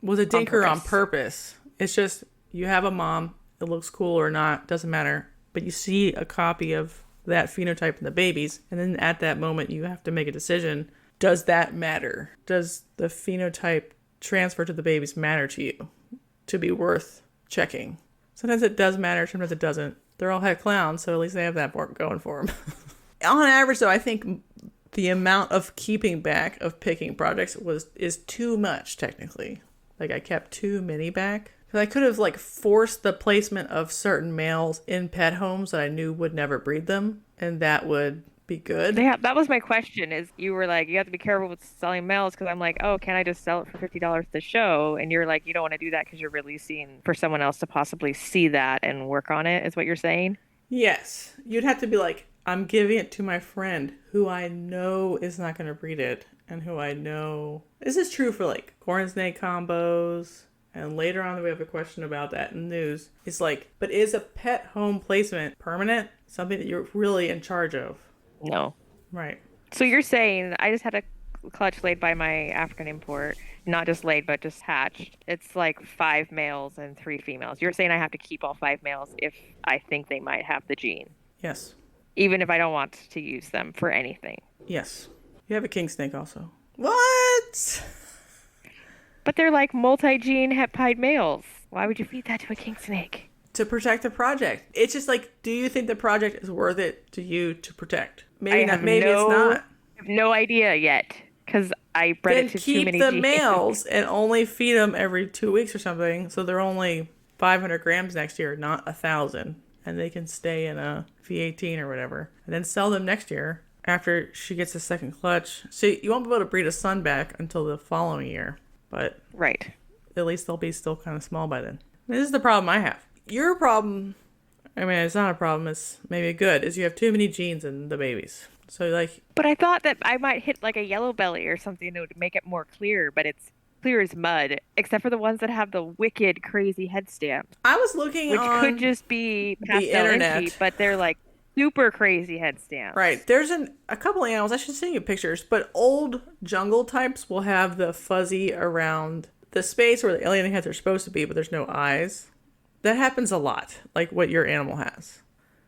Speaker 1: was a Dinker on purpose. It's just you have a mom. It looks cool or not, doesn't matter. But you see a copy of that phenotype in the babies, and then at that moment you have to make a decision. Does that matter? Does the phenotype transfer to the babies matter to you to be worth checking? Sometimes it does matter, sometimes it doesn't. They're all head clowns, so at least they have that going for them. On average, though, I think the amount of keeping back of picking projects is too much, technically. Like, I kept too many back. Because I could have, like, forced the placement of certain males in pet homes that I knew would never breed them, and that would be good.
Speaker 2: Yeah, that was my question. Is you were like, you have to be careful with selling males, because I'm like, oh, can I just sell it for $50 to show? And you're like, you don't want to do that because you're releasing for someone else to possibly see that and work on it, is what you're saying?
Speaker 1: Yes. You'd have to be like, I'm giving it to my friend who I know is not going to breed it, and who I know... This is true for, like, corn snake combos. And later on, we have a question about that in the news. It's like, but is a pet home placement permanent? Something that you're really in charge of?
Speaker 2: No.
Speaker 1: Right.
Speaker 2: So you're saying, I just had a clutch laid by my African import, not just laid, but just hatched. It's like 5 males and 3 females. You're saying I have to keep all 5 males if I think they might have the gene?
Speaker 1: Yes.
Speaker 2: Even if I don't want to use them for anything?
Speaker 1: Yes. You have a king snake also. What?
Speaker 2: But they're like multi-gene heptide males. Why would you feed that to a king snake?
Speaker 1: To protect the project. It's just like, do you think the project is worth it to you to protect? Maybe not. Maybe it's not.
Speaker 2: I have no idea yet, because I bred it to too many
Speaker 1: Then keep the
Speaker 2: genes.
Speaker 1: males and only feed them every 2 weeks or something, so they're only 500 grams next year, not 1,000, and they can stay in a V18 or whatever, and then sell them next year after she gets a second clutch. So you won't be able to breed a son back until the following year. But
Speaker 2: right,
Speaker 1: at least they'll be still kind of small by then. This is the problem I have. Your problem, I mean, it's not a problem, it's maybe good, is you have too many genes in the babies. So, like...
Speaker 2: But I thought that I might hit like a yellow belly or something that would make it more clear, but it's clear as mud, except for the ones that have the wicked, crazy head stamp.
Speaker 1: I was looking on...
Speaker 2: Which could just be
Speaker 1: the internet.
Speaker 2: But they're like super crazy head stamps.
Speaker 1: Right. There's a couple animals, I should send you pictures, but old jungle types will have the fuzzy around the space where the alien heads are supposed to be, but there's no eyes. That happens a lot, like what your animal has.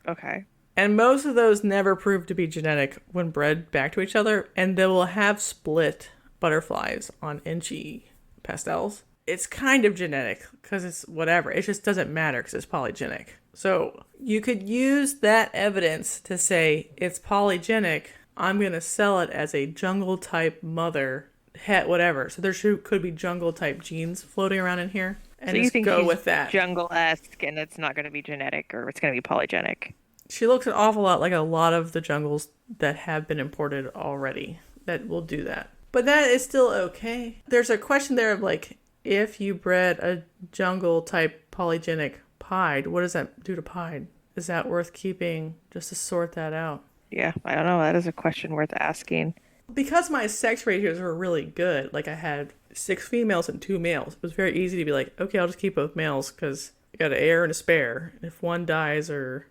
Speaker 2: Okay.
Speaker 1: And most of those never prove to be genetic when bred back to each other, and they will have split butterflies on inchy pastels. It's kind of genetic, because it's whatever. It just doesn't matter, because it's polygenic. So you could use that evidence to say it's polygenic. I'm going to sell it as a jungle type mother, het, whatever. So there could be jungle type genes floating around in here. And
Speaker 2: so you
Speaker 1: just
Speaker 2: think
Speaker 1: go
Speaker 2: she's
Speaker 1: with that.
Speaker 2: Jungle-esque, and it's not going to be genetic, or it's going to be polygenic?
Speaker 1: She looks an awful lot like a lot of the jungles that have been imported already that will do that. But that is still okay. There's a question there of like, if you bred a jungle type polygenic pied, what does that do to pied? Is that worth keeping just to sort that out?
Speaker 2: Yeah, I don't know. That is a question worth asking.
Speaker 1: Because my sex ratios were really good, like I had 6 females and 2 males, it was very easy to be like, okay, I'll just keep both males because I got an heir and a spare. And if one dies or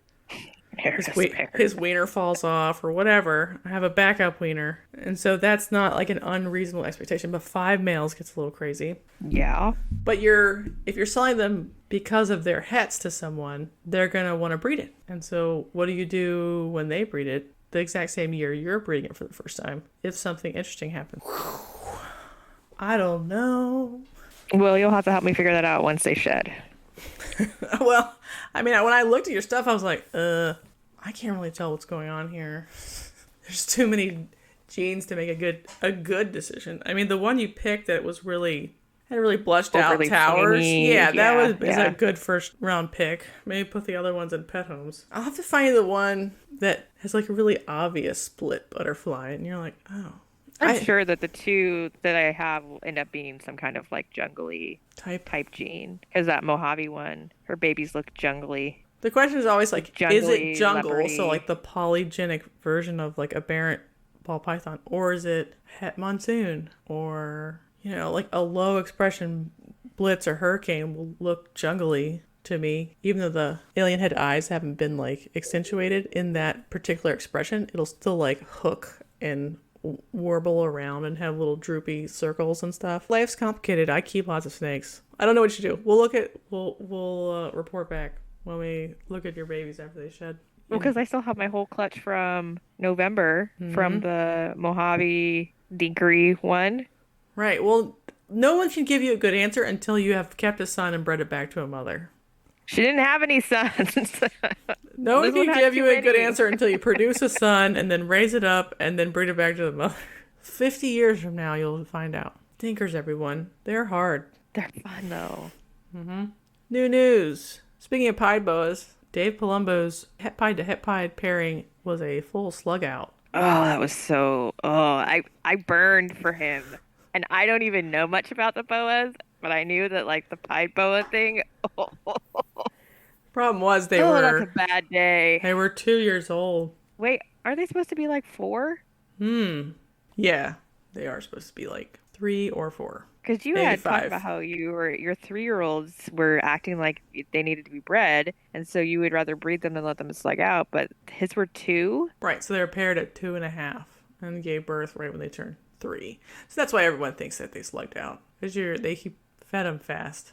Speaker 1: his wiener falls off or whatever, I have a backup wiener. And so that's not like an unreasonable expectation, but 5 males gets a little crazy.
Speaker 2: Yeah.
Speaker 1: But if you're selling them because of their hets to someone, they're going to want to breed it. And so what do you do when they breed it the exact same year you're breeding it for the first time if something interesting happens? I don't know.
Speaker 2: Well, you'll have to help me figure that out once they shed.
Speaker 1: Well, I mean, when I looked at your stuff, I was like, I can't really tell what's going on here. There's too many genes to make a good decision. I mean, the one you picked that was had really blushed out towers. Yeah, that was a good first round pick. Maybe put the other ones in pet homes. I'll have to find the one that has like a really obvious split butterfly, and you're like, oh.
Speaker 2: I'm sure that the 2 that I have will end up being some kind of like jungly type gene. Because that Mojave one, her babies look jungly.
Speaker 1: The question is always like, is it
Speaker 2: Jungly,
Speaker 1: jungle?
Speaker 2: leopardy.
Speaker 1: So like the polygenic version of like aberrant ball python, or is it het monsoon, or like a low expression blitz or hurricane will look jungly to me, even though the alien head eyes haven't been like accentuated in that particular expression. It'll still like hook and warble around and have little droopy circles and stuff. Life's complicated. I keep lots of snakes. I don't know what you do. We'll report back when we look at your babies after they shed.
Speaker 2: Well, because I still have my whole clutch from November from the Mojave Dinkery one.
Speaker 1: Right. Well, no one can give you a good answer until you have kept a son and bred it back to a mother.
Speaker 2: She didn't have any sons.
Speaker 1: No one can give you a good answer until you produce a son and then raise it up and then breed it back to the mother. 50 years from now, you'll find out. Dinkers, everyone. They're hard.
Speaker 2: They're fun, though.
Speaker 1: New news. Speaking of pied boas, Dave Palumbo's het pied to het pied pairing was a full slug out.
Speaker 2: Oh, that was so... Oh, I burned for him. And I don't even know much about the boas, but I knew that, like, the pied boa thing...
Speaker 1: Problem was
Speaker 2: that's a bad day.
Speaker 1: They were 2 years old.
Speaker 2: Wait, are they supposed to be, like, 4?
Speaker 1: Yeah, they are supposed to be, like, 3 or 4.
Speaker 2: Because you had talked about how your 3-year-olds were acting like they needed to be bred, and so you would rather breed them than let them slug out, but his were 2?
Speaker 1: Right, so they were paired at 2.5 and gave birth right when they turned 3. So that's why everyone thinks that they slugged out, because they fed them fast.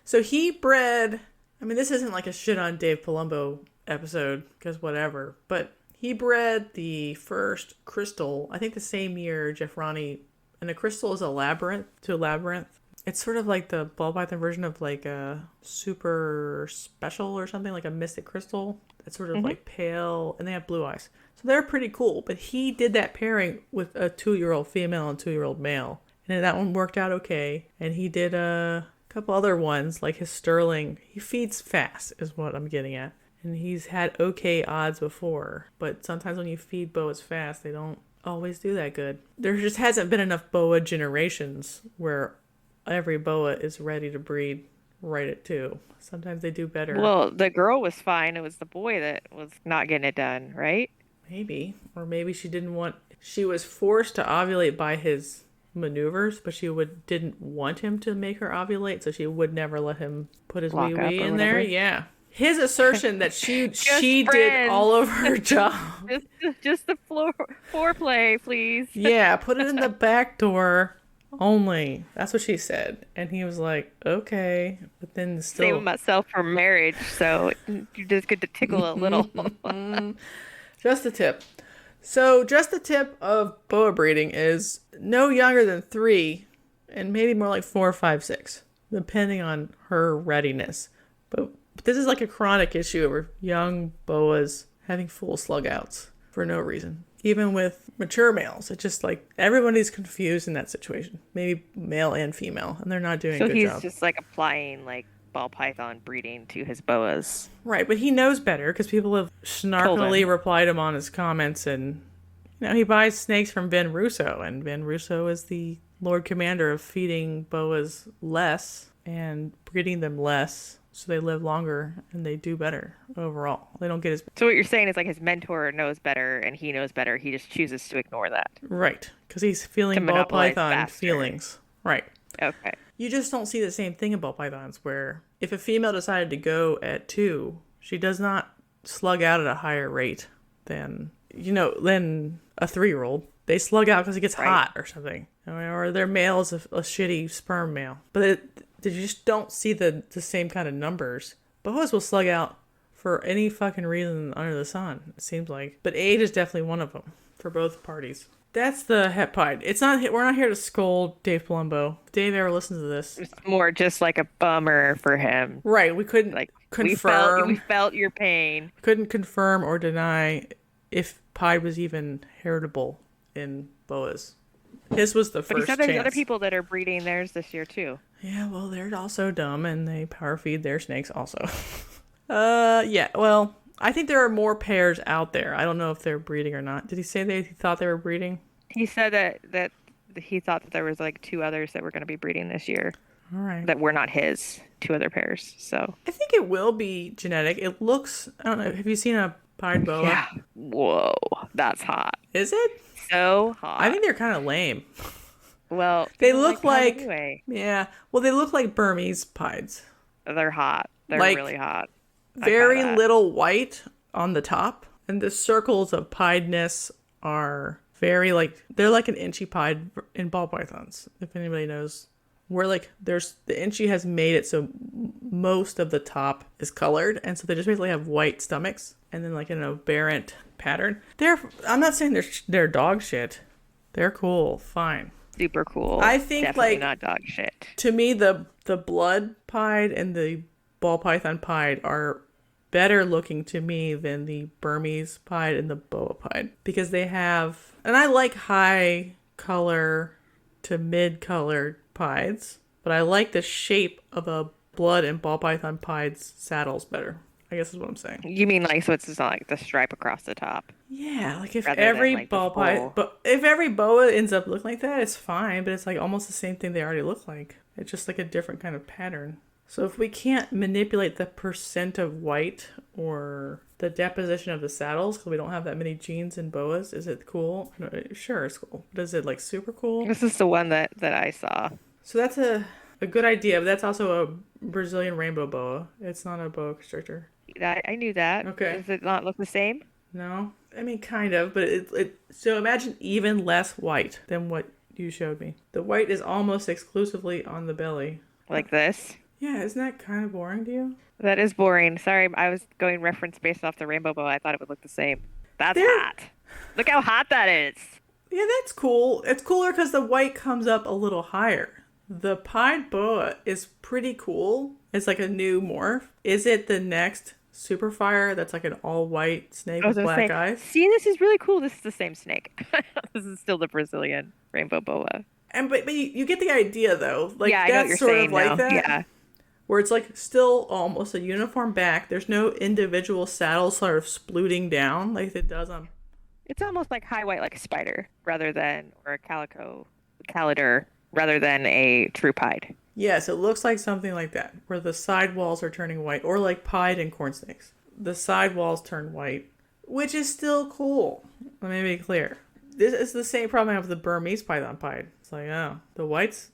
Speaker 1: So he bred, I mean, this isn't like a shit on Dave Palumbo episode, because whatever, but he bred the first crystal, I think the same year Jeff Ronnie. And a crystal is a labyrinth to a labyrinth. It's sort of like the ball python version of like a super special or something, like a mystic crystal. It's sort of like pale, and they have blue eyes. So they're pretty cool. But he did that pairing with a 2-year-old female and 2-year-old male. And that one worked out okay. And he did a couple other ones, like his Sterling. He feeds fast is what I'm getting at. And he's had okay odds before. But sometimes when you feed boas fast, they don't always do that good. There just hasn't been enough boa generations where every boa is ready to breed right at 2. Sometimes they do better.
Speaker 2: Well, the girl was fine. It was the boy that was not getting it done, right?
Speaker 1: Maybe. Or maybe she was forced to ovulate by his maneuvers, but she didn't want him to make her ovulate, so she would never let him put his wee-wee in there. Yeah. His assertion that she did all of her job.
Speaker 2: Just the foreplay, please.
Speaker 1: Yeah, put it in the back door only. That's what she said. And he was like, okay. But then still...
Speaker 2: Saving myself from marriage, so you just get to tickle a little.
Speaker 1: Just the tip. So just the tip of boa breeding is no younger than 3 and maybe more like 4, 5, 6, depending on her readiness. But this is like a chronic issue of young boas having full slug outs for no reason. Even with mature males, it's just like everybody's confused in that situation. Maybe male and female, and they're not doing a good job. So
Speaker 2: he's just like applying like ball python breeding to his boas.
Speaker 1: Right, but he knows better because people have snarkily replied him on his comments, and he buys snakes from Ben Russo, and Ben Russo is the Lord Commander of feeding boas less and breeding them less. So they live longer and they do better overall. They don't get as...
Speaker 2: So what you're saying is like his mentor knows better and he knows better. He just chooses to ignore that.
Speaker 1: Right. Because he's feeling ball python feelings. Right.
Speaker 2: Okay.
Speaker 1: You just don't see the same thing in ball pythons where if a female decided to go at 2, she does not slug out at a higher rate than a 3-year-old. They slug out because it gets hot or something. Or their male is a shitty sperm male. But you just don't see the same kind of numbers. Boas will slug out for any fucking reason under the sun, it seems like. But age is definitely one of them for both parties. That's the het pied. We're not here to scold Dave Palumbo. If Dave ever listens to this.
Speaker 2: It's more just like a bummer for him.
Speaker 1: Right. We couldn't confirm.
Speaker 2: We felt your pain.
Speaker 1: Couldn't confirm or deny if pied was even heritable in boas. His was the first chance. But he said there's
Speaker 2: other people that are breeding theirs this year too.
Speaker 1: Yeah, well, they're also dumb and they power feed their snakes also. Yeah, well, I think there are more pairs out there. I don't know if they're breeding or not. Did he say he thought they were breeding?
Speaker 2: He said that he thought that there was like 2 others that were going to be breeding this year.
Speaker 1: All right.
Speaker 2: that were not his 2 other pairs. So
Speaker 1: I think it will be genetic. It looks, I don't know, have you seen a pied boa?
Speaker 2: yeah, whoa, that's hot.
Speaker 1: Is it?
Speaker 2: So
Speaker 1: I
Speaker 2: hot.
Speaker 1: think they're kind of lame.
Speaker 2: Well,
Speaker 1: They
Speaker 2: people
Speaker 1: look
Speaker 2: pied
Speaker 1: like,
Speaker 2: anyway.
Speaker 1: yeah, well, they look like Burmese pieds.
Speaker 2: They're hot. They're
Speaker 1: Like,
Speaker 2: really hot.
Speaker 1: very
Speaker 2: that.
Speaker 1: little white on the top, and the circles of piedness are very like, they're like an inchy pied in ball pythons, if anybody knows. Where like there's the inchy has made it so most of the top is colored, and so they just basically have white stomachs and then like an aberrant pattern. I'm not saying they're dog shit. They're cool, fine.
Speaker 2: Super cool.
Speaker 1: I think
Speaker 2: definitely
Speaker 1: like
Speaker 2: not dog shit.
Speaker 1: to me the blood pied and the ball python pied are better looking to me than the Burmese pied and the boa pied, because they have, and I like high color to mid colored pieds, but I like the shape of a blood and ball python pied's saddles better, I guess is what I'm saying.
Speaker 2: You mean like, so it's just not like the stripe across the top?
Speaker 1: Yeah, like if
Speaker 2: Rather
Speaker 1: every
Speaker 2: than, like, the
Speaker 1: ball pied,
Speaker 2: full-
Speaker 1: but if every boa ends up looking like that, it's fine, but it's like almost the same thing they already look like. It's just like a different kind of pattern. So if we can't manipulate the percent of white or the deposition of the saddles, because we don't have that many genes in boas, is it cool? No, sure, it's cool. But is it like super cool?
Speaker 2: This is the one that I saw.
Speaker 1: So that's a good idea, but that's also a Brazilian rainbow boa. It's not a boa constrictor.
Speaker 2: I knew that.
Speaker 1: Okay.
Speaker 2: Does it not look the same?
Speaker 1: No? I mean, kind of, but so imagine even less white than what you showed me. The white is almost exclusively on the belly.
Speaker 2: Like this?
Speaker 1: Yeah, isn't that kind of boring to you?
Speaker 2: That is boring. Sorry, I was going reference based off the rainbow boa. I thought it would look the same. That's hot. Look how hot that is.
Speaker 1: Yeah, that's cool. It's cooler because the white comes up a little higher. The pied boa is pretty cool. It's like a new morph. Is it the next super fire that's like an all-white snake with black eyes?
Speaker 2: See, this is really cool. This is the same snake. This is still the Brazilian rainbow boa.
Speaker 1: And but you get the idea though. Like,
Speaker 2: yeah, I know what you're
Speaker 1: sort
Speaker 2: saying
Speaker 1: of like
Speaker 2: now.
Speaker 1: that.
Speaker 2: Yeah.
Speaker 1: Where it's like still almost a uniform back. There's no individual saddle sort of splooting down like it does on.
Speaker 2: It's almost like high white, like a spider, rather than, or a calider, rather than a true pied.
Speaker 1: Yes, it looks like something like that, where the side walls are turning white, or like pied and corn snakes. The side walls turn white, which is still cool. Let me be clear. This is the same problem I have with the Burmese python pied. It's like, oh, the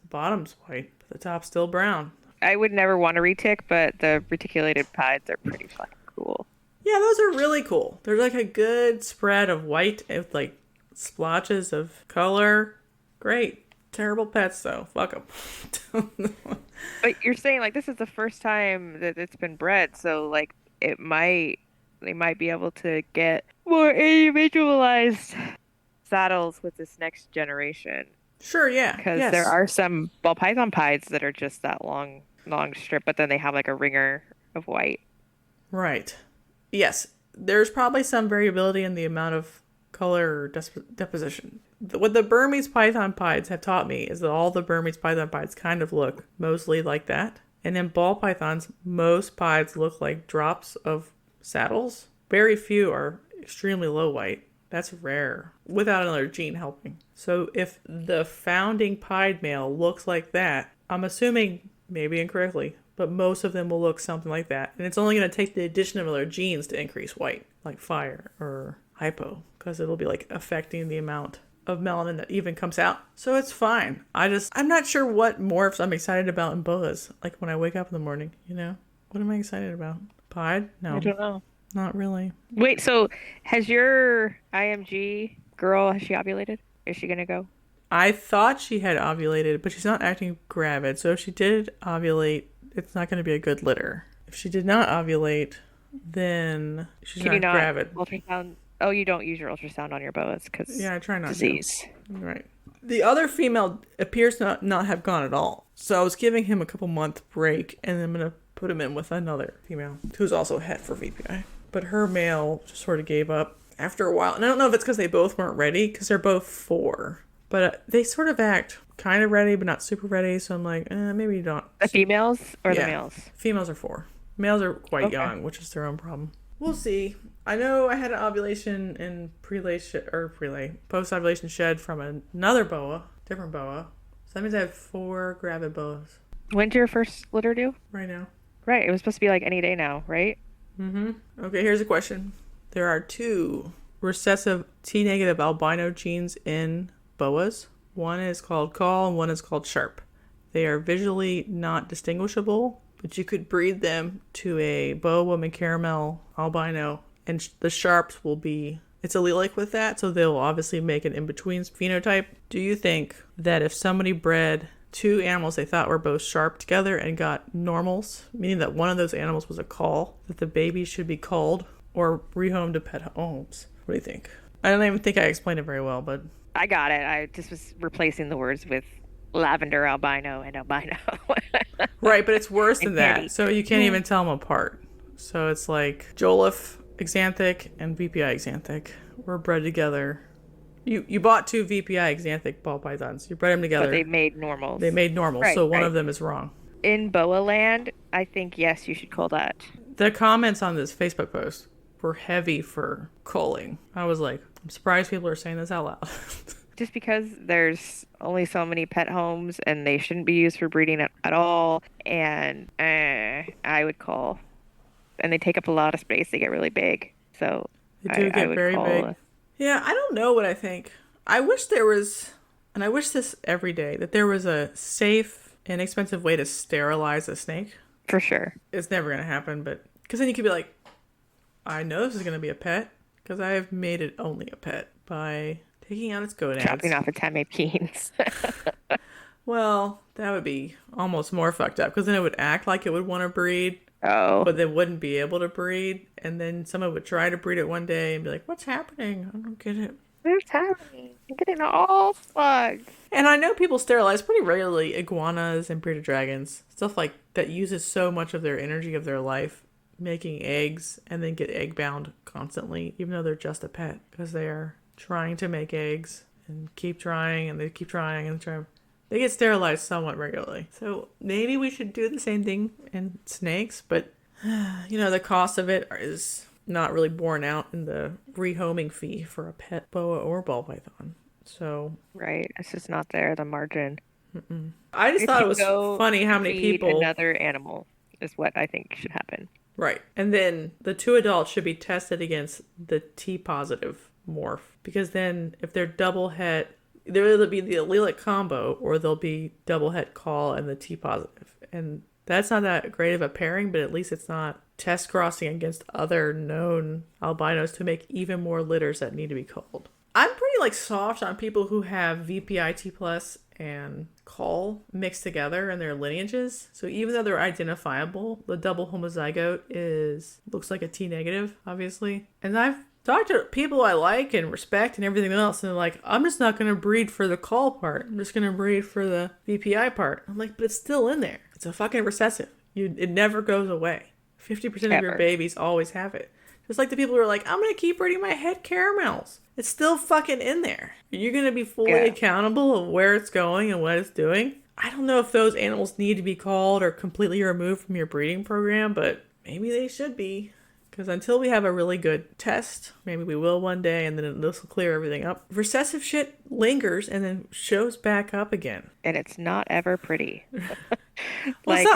Speaker 1: bottom's white, but the top's still brown.
Speaker 2: I would never want to retic, but the reticulated pieds are pretty fucking cool.
Speaker 1: Yeah, those are really cool. There's like a good spread of white with like splotches of color. Great. Terrible pets though. Fuck them.
Speaker 2: But you're saying like this is the first time that it's been bred, so like they might be able to get more individualized saddles with this next generation.
Speaker 1: Sure, yeah.
Speaker 2: Because there are some ball python pieds that are just that long strip, but then they have like a ringer of white.
Speaker 1: Right. Yes. There's probably some variability in the amount of color or deposition. What the Burmese python pieds have taught me is that all the Burmese python pieds kind of look mostly like that. And in ball pythons, most pieds look like drops of saddles. Very few are extremely low white. That's rare, without another gene helping. So if the founding pied male looks like that, I'm assuming, maybe incorrectly, but most of them will look something like that. And it's only going to take the addition of other genes to increase white, like fire or hypo, because it'll be like affecting the amount of melanin that even comes out. So it's fine. I'm not sure what morphs I'm excited about in boas. Like when I wake up in the morning, you know? What am I excited about? Pied? No.
Speaker 2: I don't know.
Speaker 1: Not really.
Speaker 2: Wait, so has your IMG girl, has she ovulated? Is she going to go?
Speaker 1: I thought she had ovulated, but she's not acting gravid. So if she did ovulate, it's not going to be a good litter. If she did not ovulate, then she's not gravid.
Speaker 2: Ultrasound? Oh, you don't use your ultrasound on your boas because
Speaker 1: I try not
Speaker 2: disease.
Speaker 1: to. Right. The other female appears to not have gone at all. So I was giving him a couple month break, and then I'm going to put him in with another female who's also het for VPI. But her male just sort of gave up after a while. And I don't know if it's because they both weren't ready, because they're both 4. But they sort of act kind of ready, but not super ready. So I'm like, maybe not.
Speaker 2: The females or the males?
Speaker 1: Females are 4. Males are quite young, which is their own problem. We'll see. I know I had an ovulation in post-ovulation shed from another boa, different boa. So that means I have 4 gravid boas.
Speaker 2: When's your first litter due?
Speaker 1: Right now.
Speaker 2: Right. It was supposed to be like any day now, right?
Speaker 1: Okay, here's a question. There are 2 recessive T-negative albino genes in boas. One is called Kahl and one is called Sharp. They are visually not distinguishable, but you could breed them to a boa woman caramel albino, and the Sharps will be, it's allelic with that, so they'll obviously make an in-between phenotype. Do you think that if somebody bred 2 animals they thought were both sharp together and got normals, meaning that one of those animals was a Kahl, that the baby should be culled or rehomed to pet homes? What do you think? I don't even think I explained it very well, but...
Speaker 2: I got it. I just was replacing the words with lavender albino and albino.
Speaker 1: Right, but it's worse than that.
Speaker 2: Candy.
Speaker 1: So you can't even tell them apart. So it's like Joliffe xanthic and VPI xanthic were bred together. You bought 2 VPI xanthic ball pythons. You bred them together.
Speaker 2: But they made normals.
Speaker 1: They made normals,
Speaker 2: Right,
Speaker 1: so one
Speaker 2: right.
Speaker 1: of them is wrong.
Speaker 2: In boa land, I think, yes, you should call that.
Speaker 1: The comments on this Facebook post were heavy for culling. I was like, I'm surprised people are saying this out loud.
Speaker 2: Just because there's only so many pet homes and they shouldn't be used for breeding at all. And I would call. And they take up a lot of space. They get really big. So
Speaker 1: They do
Speaker 2: I
Speaker 1: get
Speaker 2: would
Speaker 1: very
Speaker 2: call.
Speaker 1: big. Yeah, I don't know what I think. I wish there was, and I wish this every day, that there was a safe, inexpensive way to sterilize a snake.
Speaker 2: For sure.
Speaker 1: It's never going to happen, but because then you could be like, I know this is going to be a pet because I have made it only a pet by taking out its gonads.
Speaker 2: Chopping off its hemipenes.
Speaker 1: Well, that would be almost more fucked up because then it would act like it would want to breed,
Speaker 2: Oh.
Speaker 1: but then wouldn't be able to breed. And then someone would try to breed it one day and be like, what's happening? I don't get it.
Speaker 2: Where's Harry? I'm getting all slugs.
Speaker 1: And I know people sterilize pretty regularly iguanas and bearded dragons, stuff like that uses so much of their energy of their life making eggs and then get egg bound constantly, even though they're just a pet, because they are trying to make eggs and keep trying and they keep trying and trying. They get sterilized somewhat regularly. So maybe we should do the same thing in snakes, but the cost of it is not really borne out in the rehoming fee for a pet boa or ball python. So
Speaker 2: Right. It's just not there, the margin.
Speaker 1: I just
Speaker 2: If
Speaker 1: thought
Speaker 2: you
Speaker 1: it was
Speaker 2: go
Speaker 1: funny how many
Speaker 2: feed
Speaker 1: people...
Speaker 2: another animal is what I think should happen.
Speaker 1: Right. And then the 2 adults should be tested against the T positive morph. Because then if they're double het, there will be the allelic combo or they'll be double het Kahl and the T positive. And that's not that great of a pairing, but at least it's not test crossing against other known albinos to make even more litters that need to be culled. I'm pretty soft on people who have VPI T plus and Kahl mixed together in their lineages. So even though they're identifiable, the double homozygote looks like a T negative, obviously. And I've talked to people I like and respect and everything else, and they're like, I'm just not going to breed for the Kahl part. I'm just going to breed for the VPI part. I'm like, but it's still in there. It's a fucking recessive. It never goes away. 50% of your babies always have it. Just like the people who are like, I'm going to keep breeding my het caramels. It's still fucking in there. You're going to be fully accountable of where it's going and what it's doing. I don't know if those animals need to be culled or completely removed from your breeding program, but maybe they should be. Because until we have a really good test, maybe we will one day, and then this will clear everything up. Recessive shit lingers and then shows back up again.
Speaker 2: And it's not ever pretty.
Speaker 1: Like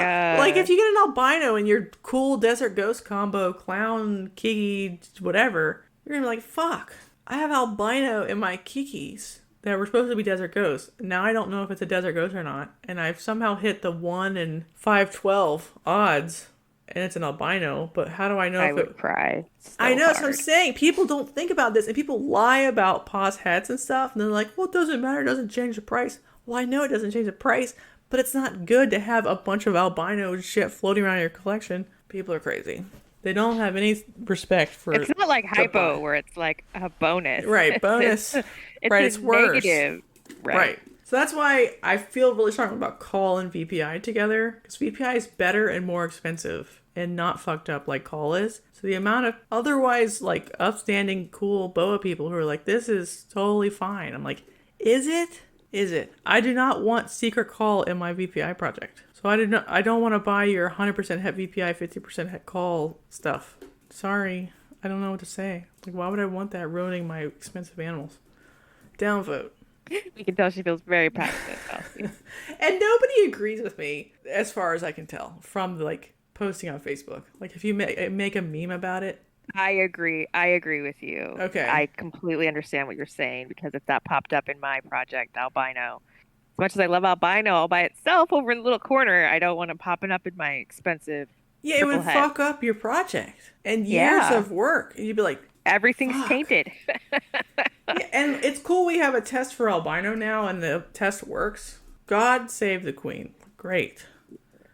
Speaker 1: if you get an albino in your cool desert ghost combo, clown, kiki, whatever, you're going to be like, fuck, I have albino in my kikis that were supposed to be desert ghosts. Now I don't know if it's a desert ghost or not. And I've somehow hit the 1 in 512 odds. And it's an albino, but how do I know
Speaker 2: I would cry.
Speaker 1: I know, so I'm saying people don't think about this, and people lie about pos hets and stuff, and they're like, well, it doesn't matter, it doesn't change the price. Well, I know it doesn't change the price, but it's not good to have a bunch of albino shit floating around your collection. People are crazy. They don't have any respect for...
Speaker 2: It's not like hypo, where it's like a bonus.
Speaker 1: Right, bonus. It's worse.
Speaker 2: Negative.
Speaker 1: Right. So that's why I feel really strong about Kahl and VPI together, because VPI is better and more expensive and not fucked up like Kahl is. So the amount of otherwise upstanding, cool boa people who are like, this is totally fine. I'm like, is it? Is it? I do not want secret Kahl in my VPI project. So I don't want to buy your 100% het VPI, 50% het Kahl stuff. Sorry. I don't know what to say. Why would I want that ruining my expensive animals? Downvote.
Speaker 2: We can tell she feels very passionate about these.
Speaker 1: And nobody agrees with me, as far as I can tell, from like posting on Facebook. Like if you make a meme about it.
Speaker 2: I agree. I agree with you.
Speaker 1: Okay.
Speaker 2: I completely understand what you're saying because if that popped up in my project, albino, as much as I love albino all by itself over in the little corner, I don't want it popping up in my expensive
Speaker 1: Yeah, it
Speaker 2: triple
Speaker 1: would
Speaker 2: head.
Speaker 1: fuck up your project and years
Speaker 2: Yeah,
Speaker 1: of work. And you'd be like,
Speaker 2: everything's
Speaker 1: fuck.
Speaker 2: tainted.
Speaker 1: Yeah, and it's cool we have a test for albino now and the test works. God save the queen. Great.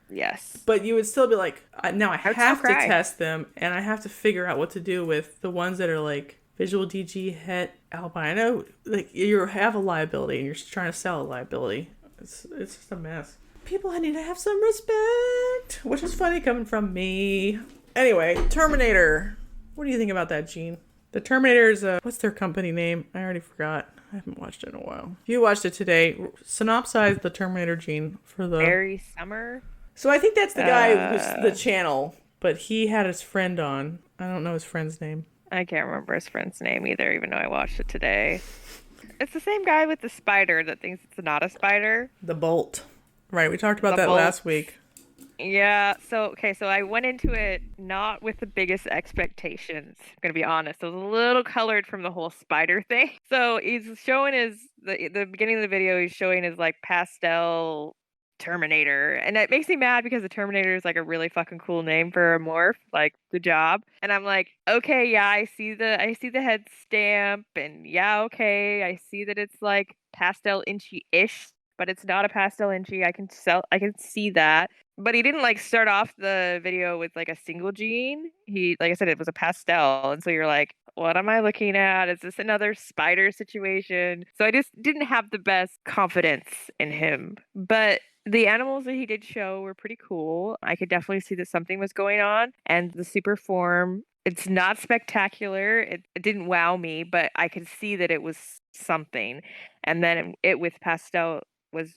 Speaker 2: Yes.
Speaker 1: But you would still be like, now I
Speaker 2: I would still
Speaker 1: have to
Speaker 2: cry.
Speaker 1: test them and I have to figure out what to do with the ones that are like visual DG, het, albino. Like you have a liability and you're trying to sell a liability. It's just a mess. People need to have some respect, which is funny coming from me. Anyway, Terminator. What do you think about that, Gene? The Terminator's, what's their company name? I already forgot. I haven't watched it in a while. If you watched it today, synopsize the Terminator Gene for the...
Speaker 2: Barry Summer.
Speaker 1: So I think that's the guy who's the channel, but he had his friend on. I don't know his friend's name.
Speaker 2: I can't remember his friend's name either, even though I watched it today. It's the same guy with the spider that thinks it's not a spider.
Speaker 1: The Bolt. Right, we talked about
Speaker 2: The
Speaker 1: that
Speaker 2: Bolt.
Speaker 1: last week.
Speaker 2: Yeah, so I went into it not with the biggest expectations. I'm gonna be honest. I was a little colored from the whole spider thing. So he's showing the beginning of the video, he's showing his like pastel Terminator. And it makes me mad because the Terminator is like a really fucking cool name for a morph. Like, good job. And I'm like, okay, yeah, I see the head stamp and yeah, okay. I see that it's like pastel inchy-ish, but it's not a pastel inchy. I can see that. But he didn't like start off the video with like a single gene. He, like I said, it was a pastel. And so you're like, what am I looking at? Is this another spider situation? So I just didn't have the best confidence in him. But the animals that he did show were pretty cool. I could definitely see that something was going on. And the super form, it's not spectacular. It didn't wow me, but I could see that it was something. And then it with pastel was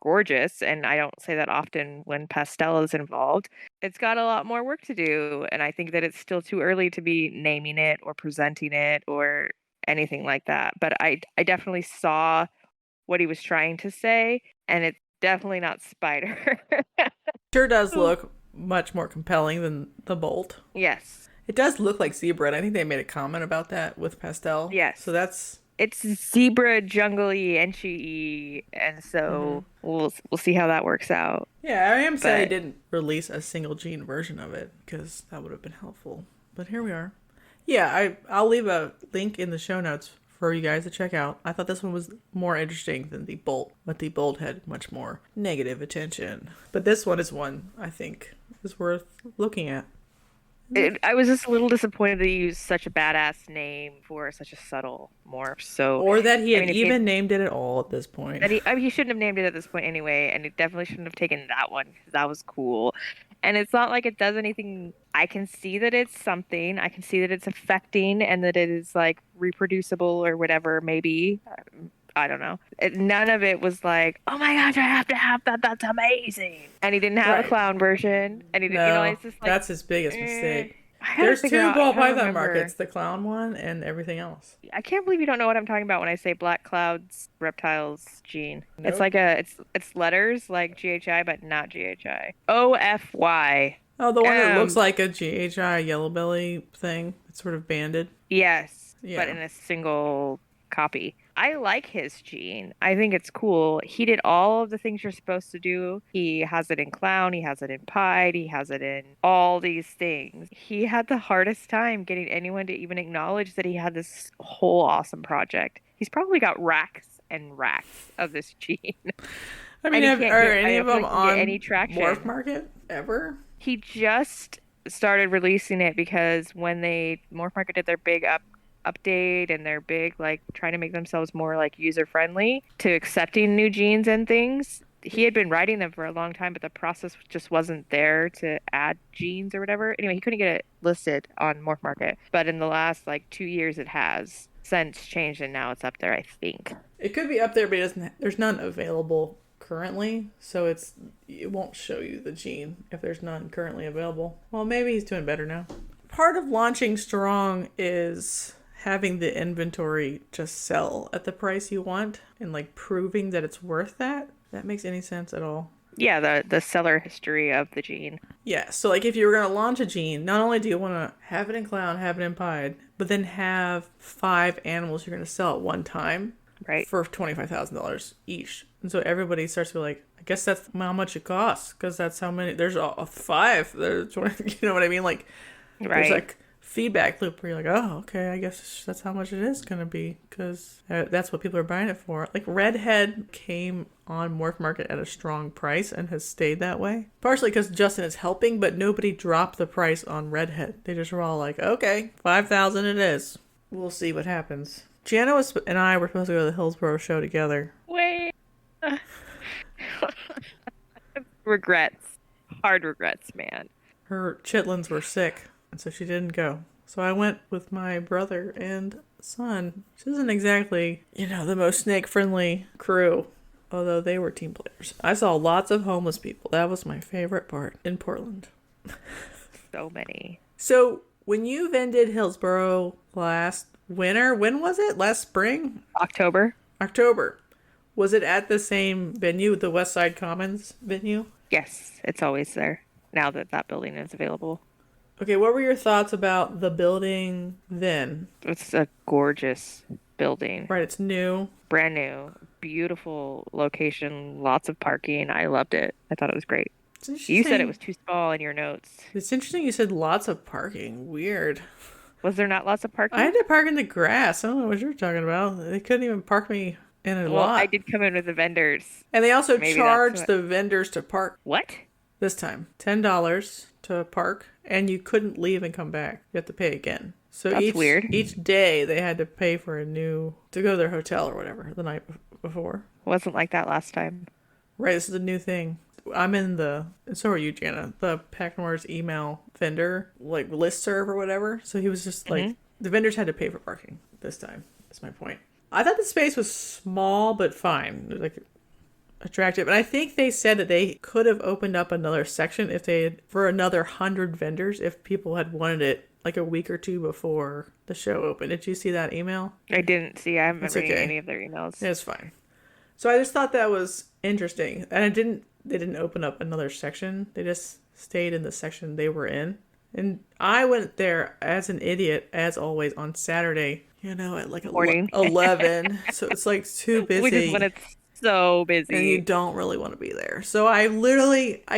Speaker 2: gorgeous, and I don't say that often when pastel is involved. It's got a lot more work to do, and I think that it's still too early to be naming it or presenting it or anything like that. But I definitely saw what he was trying to say, and it's definitely not spider.
Speaker 1: Sure does look much more compelling than the Bolt.
Speaker 2: Yes.
Speaker 1: It does look like zebra, and I think they made a comment about that with pastel.
Speaker 2: Yes.
Speaker 1: So that's...
Speaker 2: It's zebra, jungly, enchy, and so we'll see how that works out.
Speaker 1: Yeah, I am sad I didn't release a single gene version of it, because that would have been helpful. But here we are. Yeah, I'll leave a link in the show notes for you guys to check out. I thought this one was more interesting than the Bolt, but the Bolt had much more negative attention. But this one is one I think is worth looking at.
Speaker 2: I was just a little disappointed that he used such a badass name for such a subtle morph. So,
Speaker 1: or that he had even named it at all at this point.
Speaker 2: That he shouldn't have named it at this point anyway, and he definitely shouldn't have taken that one because that was cool. And it's not like it does anything. I can see that it's something. I can see that it's affecting and that it is like reproducible or whatever, maybe. I don't know. None of it was like, oh my gosh, I have to have that. That's amazing. And he didn't have a clown version. And he didn't, it's just like,
Speaker 1: that's his biggest mistake. There's two ball python markets, the clown one and everything else.
Speaker 2: I can't believe you don't know what I'm talking about when I say Black Cloud's Reptiles Gene. Nope. It's like it's letters like GHI, but not GHI. OFY.
Speaker 1: Oh, the one that looks like a GHI yellow belly thing. It's sort of banded.
Speaker 2: Yes, but in a single copy. I like his gene. I think it's cool. He did all of the things you're supposed to do. He has it in clown, he has it in pied, he has it in all these things. He had the hardest time getting anyone to even acknowledge that he had this whole awesome project. He's probably got racks and racks of this gene.
Speaker 1: I mean, are any of them on any traction? Morph Market ever?
Speaker 2: He just started releasing it because when Morph Market did their big update and they're big like trying to make themselves more like user friendly to accepting new genes and things. He had been writing them for a long time, but the process just wasn't there to add genes or whatever. Anyway, he couldn't get it listed on Morph Market, but in the last like 2 years it has since changed and now it's up there. I think
Speaker 1: it could be up there, but there's none available currently, so it won't show you the gene if there's none currently available. Well, maybe he's doing better now. Part of launching strong is having the inventory just sell at the price you want and like proving that it's worth that, that makes any sense at all.
Speaker 2: Yeah, the seller history of the gene.
Speaker 1: Yeah, so like if you were going to launch a gene, not only do you want to have it in clown, have it in pied, but then have 5 animals you're going to sell at one time,
Speaker 2: right,
Speaker 1: for $25,000 each. And so everybody starts to be like, I guess that's how much it costs, because that's how many, there's 5, there's 20, you know what I mean? Like, there's like feedback loop where you're like, oh, okay, I guess that's how much it is going to be, because that's what people are buying it for. Like, Redhead came on Morph Market at a strong price and has stayed that way. Partially because Justin is helping, but nobody dropped the price on Redhead. They just were all like, okay, $5,000 it is. We'll see what happens. Jana and I were supposed to go to the Hillsborough show together.
Speaker 2: Wait. Regrets. Hard regrets, man.
Speaker 1: Her chitlins were sick, and so she didn't go. So I went with my brother and son. Which isn't exactly, the most snake-friendly crew, although they were team players. I saw lots of homeless people. That was my favorite part in Portland.
Speaker 2: So many. So
Speaker 1: when you vended Hillsborough last winter, when was it? Last spring?
Speaker 2: October.
Speaker 1: Was it at the same venue, the West Side Commons venue?
Speaker 2: Yes, it's always there now that that building is available.
Speaker 1: Okay, what were your thoughts about the building then?
Speaker 2: It's a gorgeous building.
Speaker 1: Right, it's new.
Speaker 2: Brand new. Beautiful location, lots of parking. I loved it. I thought it was great. You said it was too small in your notes.
Speaker 1: It's interesting you said lots of parking. Weird.
Speaker 2: Was there not lots of parking?
Speaker 1: I had to park in the grass. I don't know what you're talking about. They couldn't even park me in a lot.
Speaker 2: I did come in with the vendors.
Speaker 1: And they also charged the vendors to park.
Speaker 2: What?
Speaker 1: This time. $10 to park, and you couldn't leave and come back. You have to pay again. So
Speaker 2: that's weird.
Speaker 1: Each day they had to pay for to go to their hotel or whatever the night before.
Speaker 2: It wasn't like that last time.
Speaker 1: Right, this is a new thing. I'm in so are you, Jana, the Pack Noir's email vendor, like listserv or whatever. So he was just like, the vendors had to pay for parking this time. That's my point. I thought the space was small, but fine. Like, attractive. And I think they said that they could have opened up another section for another 100 vendors if people had wanted it like a week or two before the show opened. Did you see that email?
Speaker 2: I didn't see. I haven't read any of their emails.
Speaker 1: It's fine. So I just thought that was interesting. And they didn't open up another section. They just stayed in the section they were in. And I went there as an idiot, as always, on Saturday, at like 11. So it's like too busy.
Speaker 2: Which is when it's so busy.
Speaker 1: And you don't really want to be there. So I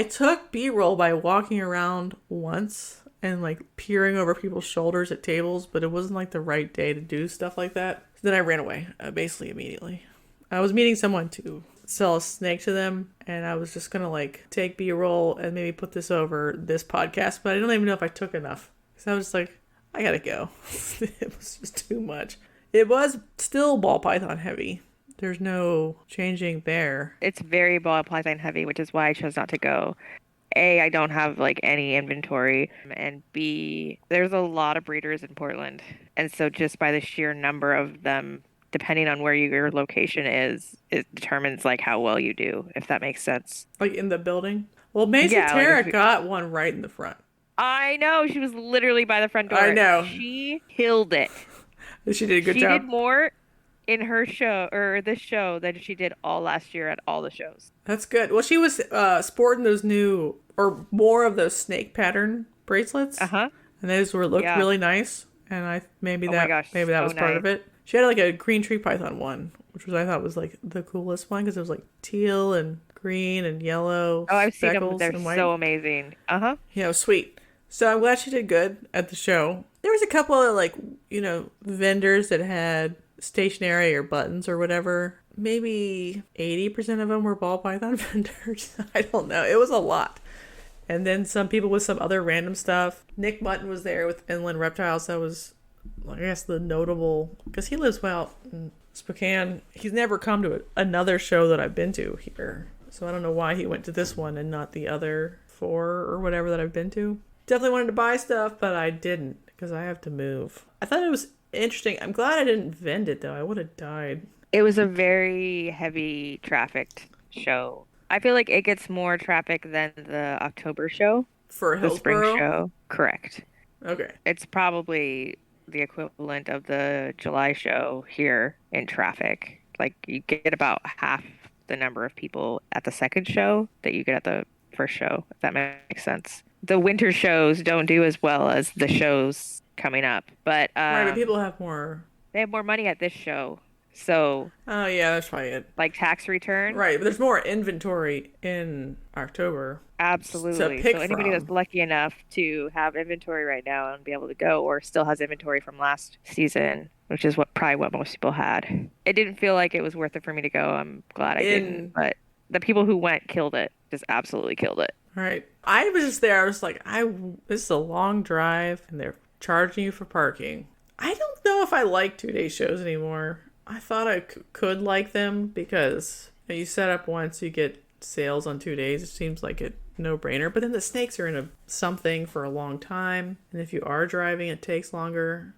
Speaker 1: took B-roll by walking around once and like peering over people's shoulders at tables, but it wasn't like the right day to do stuff like that. So then I ran away, basically immediately. I was meeting someone to sell a snake to them, and I was just gonna like take B-roll and maybe put this over this podcast, but I don't even know if I took enough. So I was just like, I gotta go. It was just too much. It was still ball python heavy. There's no changing there.
Speaker 2: It's very ball python heavy, which is why I chose not to go. A, I don't have like any inventory, and B, there's a lot of breeders in Portland, and so just by the sheer number of them, depending on where your location is, it determines like how well you do, if that makes sense.
Speaker 1: Like in the building? Well, Macy Tara got one right in the front.
Speaker 2: I know, she was literally by the front door.
Speaker 1: I know.
Speaker 2: She killed it.
Speaker 1: She did a good job.
Speaker 2: She did more in her show, or this show, than she did all last year at all the shows.
Speaker 1: That's good. Well, she was sporting those new, or more of those snake pattern bracelets.
Speaker 2: Uh-huh.
Speaker 1: And those looked really nice. And maybe that was part of it. She had like a green tree python one, which I thought was like the coolest one because it was like teal and green and yellow.
Speaker 2: Oh, I've seen them. They're so amazing. Uh-huh.
Speaker 1: Yeah, it was sweet. So I'm glad she did good at the show. There was a couple of like, vendors that had stationery or buttons or whatever. Maybe 80% of them were ball python vendors. I don't know. It was a lot. And then some people with some other random stuff. Nick Mutton was there with Inland Reptiles. That was, I guess, the notable, because he lives well in Spokane. He's never come to another show that I've been to here. So I don't know why he went to this one and not the other 4 or whatever that I've been to. Definitely wanted to buy stuff, but I didn't because I have to move. I thought it was interesting. I'm glad I didn't vend it, though. I would have died.
Speaker 2: It was a very heavy trafficked show. I feel like it gets more traffic than the October show.
Speaker 1: For Hillsborough?
Speaker 2: The spring show. Correct.
Speaker 1: Okay.
Speaker 2: It's probably the equivalent of the July show here in traffic. Like you get about half the number of people at the second show that you get at the first show, if that makes sense. The winter shows don't do as well as the shows coming up, but
Speaker 1: Right, but people have more.
Speaker 2: they have more money at this show. So,
Speaker 1: Oh, yeah, that's probably it.
Speaker 2: like tax return.
Speaker 1: Right, but there's more inventory in October.
Speaker 2: Absolutely.
Speaker 1: To pick
Speaker 2: So anybody
Speaker 1: from.
Speaker 2: that's lucky enough to have inventory right now and be able to go, or still has inventory from last season, which is probably what most people had. It didn't feel like it was worth it for me to go. I'm glad I didn't. But the people who went killed it. Just absolutely killed it.
Speaker 1: Right. I was just there. I was like, this is a long drive, and they're charging you for parking. I don't know if I like 2-day shows anymore. I thought I could like them because you set up once, you get sales on 2 days. It seems like a no-brainer. But then the snakes are in something for a long time, and if you are driving, it takes longer.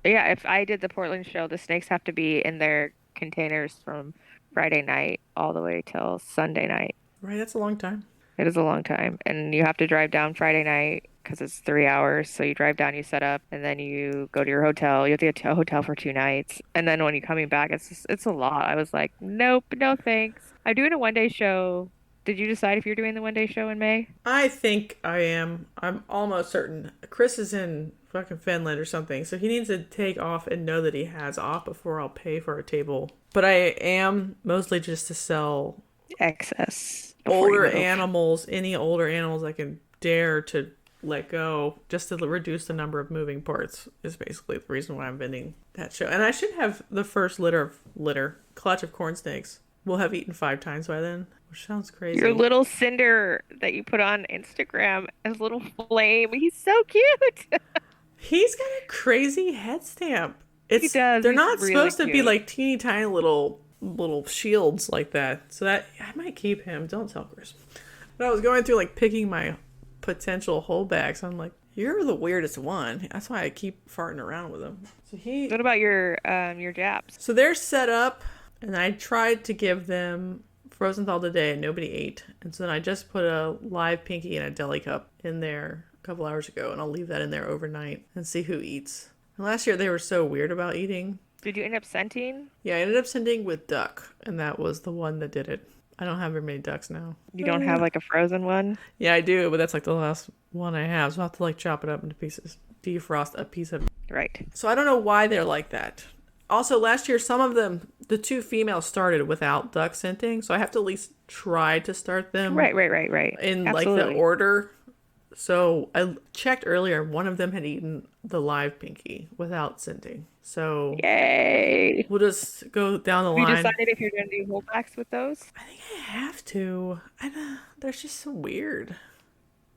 Speaker 2: Yeah, if I did the Portland show, the snakes have to be in their containers from Friday night all the way till Sunday night.
Speaker 1: Right, that's a long time.
Speaker 2: It is a long time. And you have to drive down Friday night because it's 3 hours. So you drive down, you set up, and then you go to your hotel. You have to get to a hotel for 2 nights. And then when you're coming back, it's a lot. I was like, nope, no thanks. I'm doing a 1-day show. Did you decide if you're doing the 1-day show in May?
Speaker 1: I think I am. I'm almost certain. Chris is in fucking Finland or something, so he needs to take off and know that he has off before I'll pay for a table. But I am mostly just to sell
Speaker 2: excess
Speaker 1: older animals, any older animals I can dare to let go, just to reduce the number of moving parts is basically the reason why I'm vending that show. And I should have the first clutch of corn snakes. We'll have eaten 5 times by then, which sounds crazy.
Speaker 2: Your little cinder that you put on Instagram as a little flame. He's so cute.
Speaker 1: He's got a crazy head stamp.
Speaker 2: He does.
Speaker 1: They're
Speaker 2: He's
Speaker 1: not
Speaker 2: really
Speaker 1: supposed to be
Speaker 2: cute.
Speaker 1: like teeny tiny little shields like that. So that I might keep him. Don't tell Chris. But I was going through like picking my potential holdbacks. I'm like, you're the weirdest one. That's why I keep farting around with him. So
Speaker 2: What about your Japs?
Speaker 1: So they're set up, and I tried to give them frozen thaw today, and nobody ate. And so then I just put a live pinky and a deli cup in there a couple hours ago, and I'll leave that in there overnight and see who eats. And last year they were so weird about eating.
Speaker 2: Did you end up scenting?
Speaker 1: Yeah, I ended up sending with duck, and that was the one that did it. I don't have very many ducks now.
Speaker 2: You don't have like a frozen one?
Speaker 1: Yeah, I do, but that's like the last one I have, so I'll have to like chop it up into pieces. Defrost a piece of...
Speaker 2: Right.
Speaker 1: So I don't know why they're like that. Also, last year, some of them, the 2 females started without duck scenting, so I have to at least try to start them.
Speaker 2: Right.
Speaker 1: In
Speaker 2: Absolutely.
Speaker 1: like the order. So I checked earlier, one of them had eaten the live pinky without scenting. So
Speaker 2: yay!
Speaker 1: We'll just go down the line.
Speaker 2: You decided if you're going to do holdbacks with those?
Speaker 1: I think I have to. They're just so weird.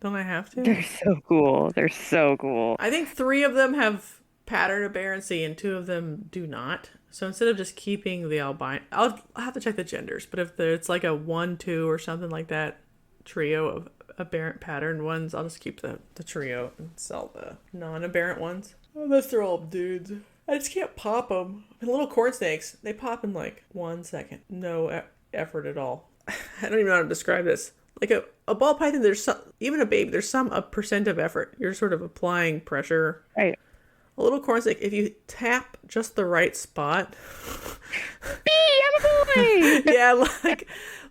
Speaker 1: Don't I have to?
Speaker 2: They're so cool. They're so cool.
Speaker 1: I think 3 of them have pattern aberrancy and 2 of them do not. So instead of just keeping the albino, I'll have to check the genders. But if it's like a 1, 2 or something like that trio of aberrant pattern ones, I'll just keep the trio and sell the non-aberrant ones. Unless they're all dudes. I just can't pop them. And little corn snakes, they pop in like 1 second. No effort at all. I don't even know how to describe this. Like a ball python, there's some, even a baby, there's a percent of effort. You're sort of applying pressure.
Speaker 2: Right.
Speaker 1: A little corn snake, if you tap just the right spot.
Speaker 2: Bee, I'm a boy!
Speaker 1: Yeah,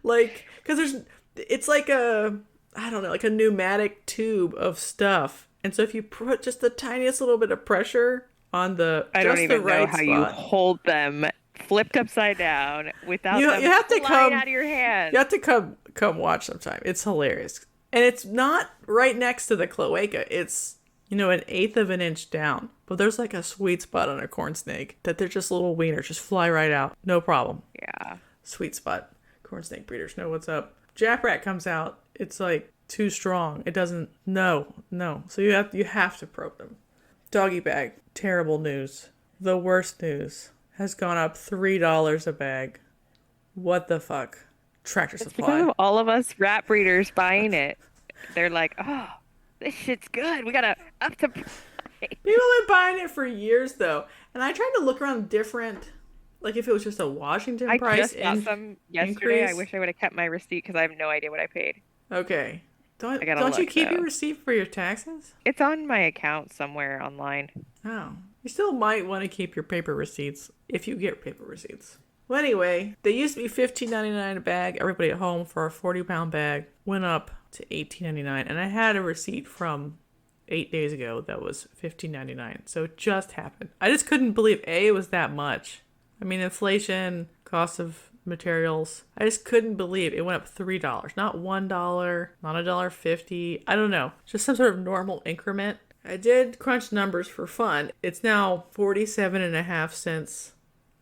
Speaker 1: because it's like like a pneumatic tube of stuff. And so if you put just the tiniest little bit of pressure on
Speaker 2: I don't even know how you hold them flipped upside down without them
Speaker 1: you have to
Speaker 2: flying out of your hand.
Speaker 1: You have to come watch sometime. It's hilarious. And it's not right next to the cloaca. It's, an 1/8 of an inch down. But there's like a sweet spot on a corn snake that they're just little wieners. Just fly right out. No problem.
Speaker 2: Yeah.
Speaker 1: Sweet spot. Corn snake breeders know what's up. Jap rat comes out. It's like too strong. It doesn't. No. So you have to probe them. Doggy bag. Terrible news. The worst news has gone up $3 a bag. What the fuck? Tractor Supply.
Speaker 2: Because of all of us rat breeders buying it. They're like, oh, this shit's good. We gotta up the price.
Speaker 1: People have been buying it for years though. And I tried to look around different, like if it was just a Washington price.
Speaker 2: I just got some yesterday.
Speaker 1: Increase.
Speaker 2: I wish I would have kept my receipt because I have no idea what I paid.
Speaker 1: Okay. Don't
Speaker 2: look,
Speaker 1: you keep
Speaker 2: though.
Speaker 1: your receipt for your taxes?
Speaker 2: It's on my account somewhere online.
Speaker 1: Oh. You still might want to keep your paper receipts if you get paper receipts. Well, anyway, they used to be $15.99 a bag. Everybody at home for a 40-pound bag went up to $18.99. And I had a receipt from 8 days ago that was $15.99. So it just happened. I just couldn't believe, A, it was that much. I mean, inflation, cost of materials. I just couldn't believe it went up $3. Not $1, not $1.50. I don't know. Just some sort of normal increment. I did crunch numbers for fun. It's now 47.5 cents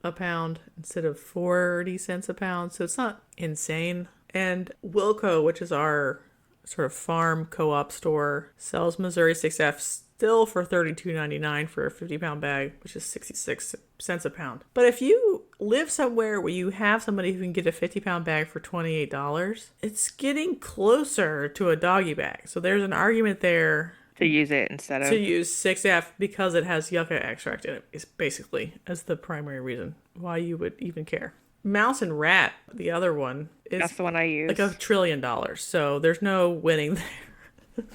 Speaker 1: a pound instead of 40 cents a pound. So it's not insane. And Wilco, which is our sort of farm co-op store, sells Missouri 6F still for $32.99 for a 50-pound bag, which is 66 cents a pound. But if you live somewhere where you have somebody who can get a 50-pound bag for $28, it's getting closer to a doggy bag. So there's an argument there
Speaker 2: to use it instead of...
Speaker 1: to use 6F because it has yucca extract in it, is basically as the primary reason why you would even care. Mouse and rat, the other one, is
Speaker 2: that's the one I use.
Speaker 1: like $1 trillion. So there's no winning there.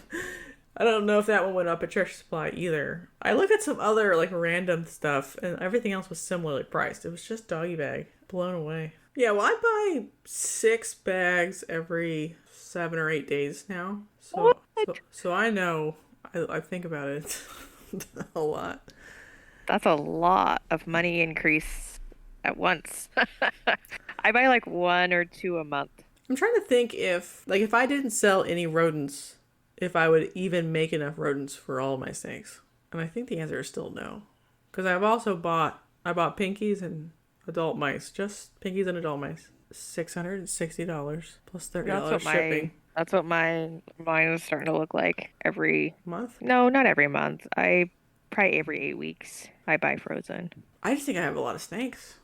Speaker 1: I don't know if that one went up at Treasure Supply either. I looked at some other like random stuff and everything else was similarly priced. It was just doggy bag. Blown away. Yeah, well, I buy 6 bags every 7 or 8 days now. So I know. I think about it a lot.
Speaker 2: That's a lot of money increase at once. I buy like 1 or 2 a month.
Speaker 1: I'm trying to think if I didn't sell any rodents, if I would even make enough rodents for all my snakes. And I think the answer is still no. Because I bought pinkies and adult mice. Just pinkies and adult mice. $660 plus $30 shipping.
Speaker 2: That's what mine is starting to look like every
Speaker 1: month.
Speaker 2: No, not every month. I probably every 8 weeks I buy frozen.
Speaker 1: I just think I have a lot of snakes.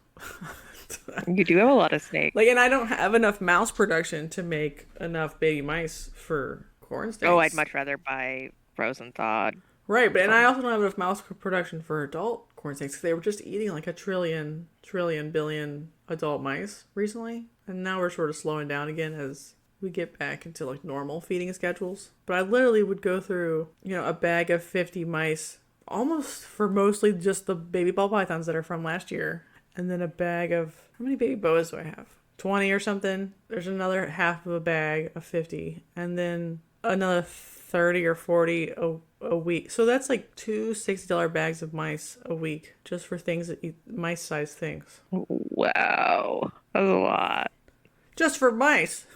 Speaker 2: You do have a lot of snakes.
Speaker 1: And I don't have enough mouse production to make enough baby mice for corn snakes.
Speaker 2: Oh, I'd much rather buy frozen thawed.
Speaker 1: Right, and I also don't have enough mouse production for adult corn snakes because they were just eating like a trillion billion adult mice recently. And now we're sort of slowing down again as we get back into like normal feeding schedules. But I literally would go through, a bag of 50 mice almost for mostly just the baby ball pythons that are from last year. And then a bag of, how many baby boas do I have? 20 or something. There's another half of a bag of 50. And then another 30 or 40 a week. So that's like 2 $60 bags of mice a week just for things that eat mice-sized things.
Speaker 2: Wow. That's a lot.
Speaker 1: Just for mice.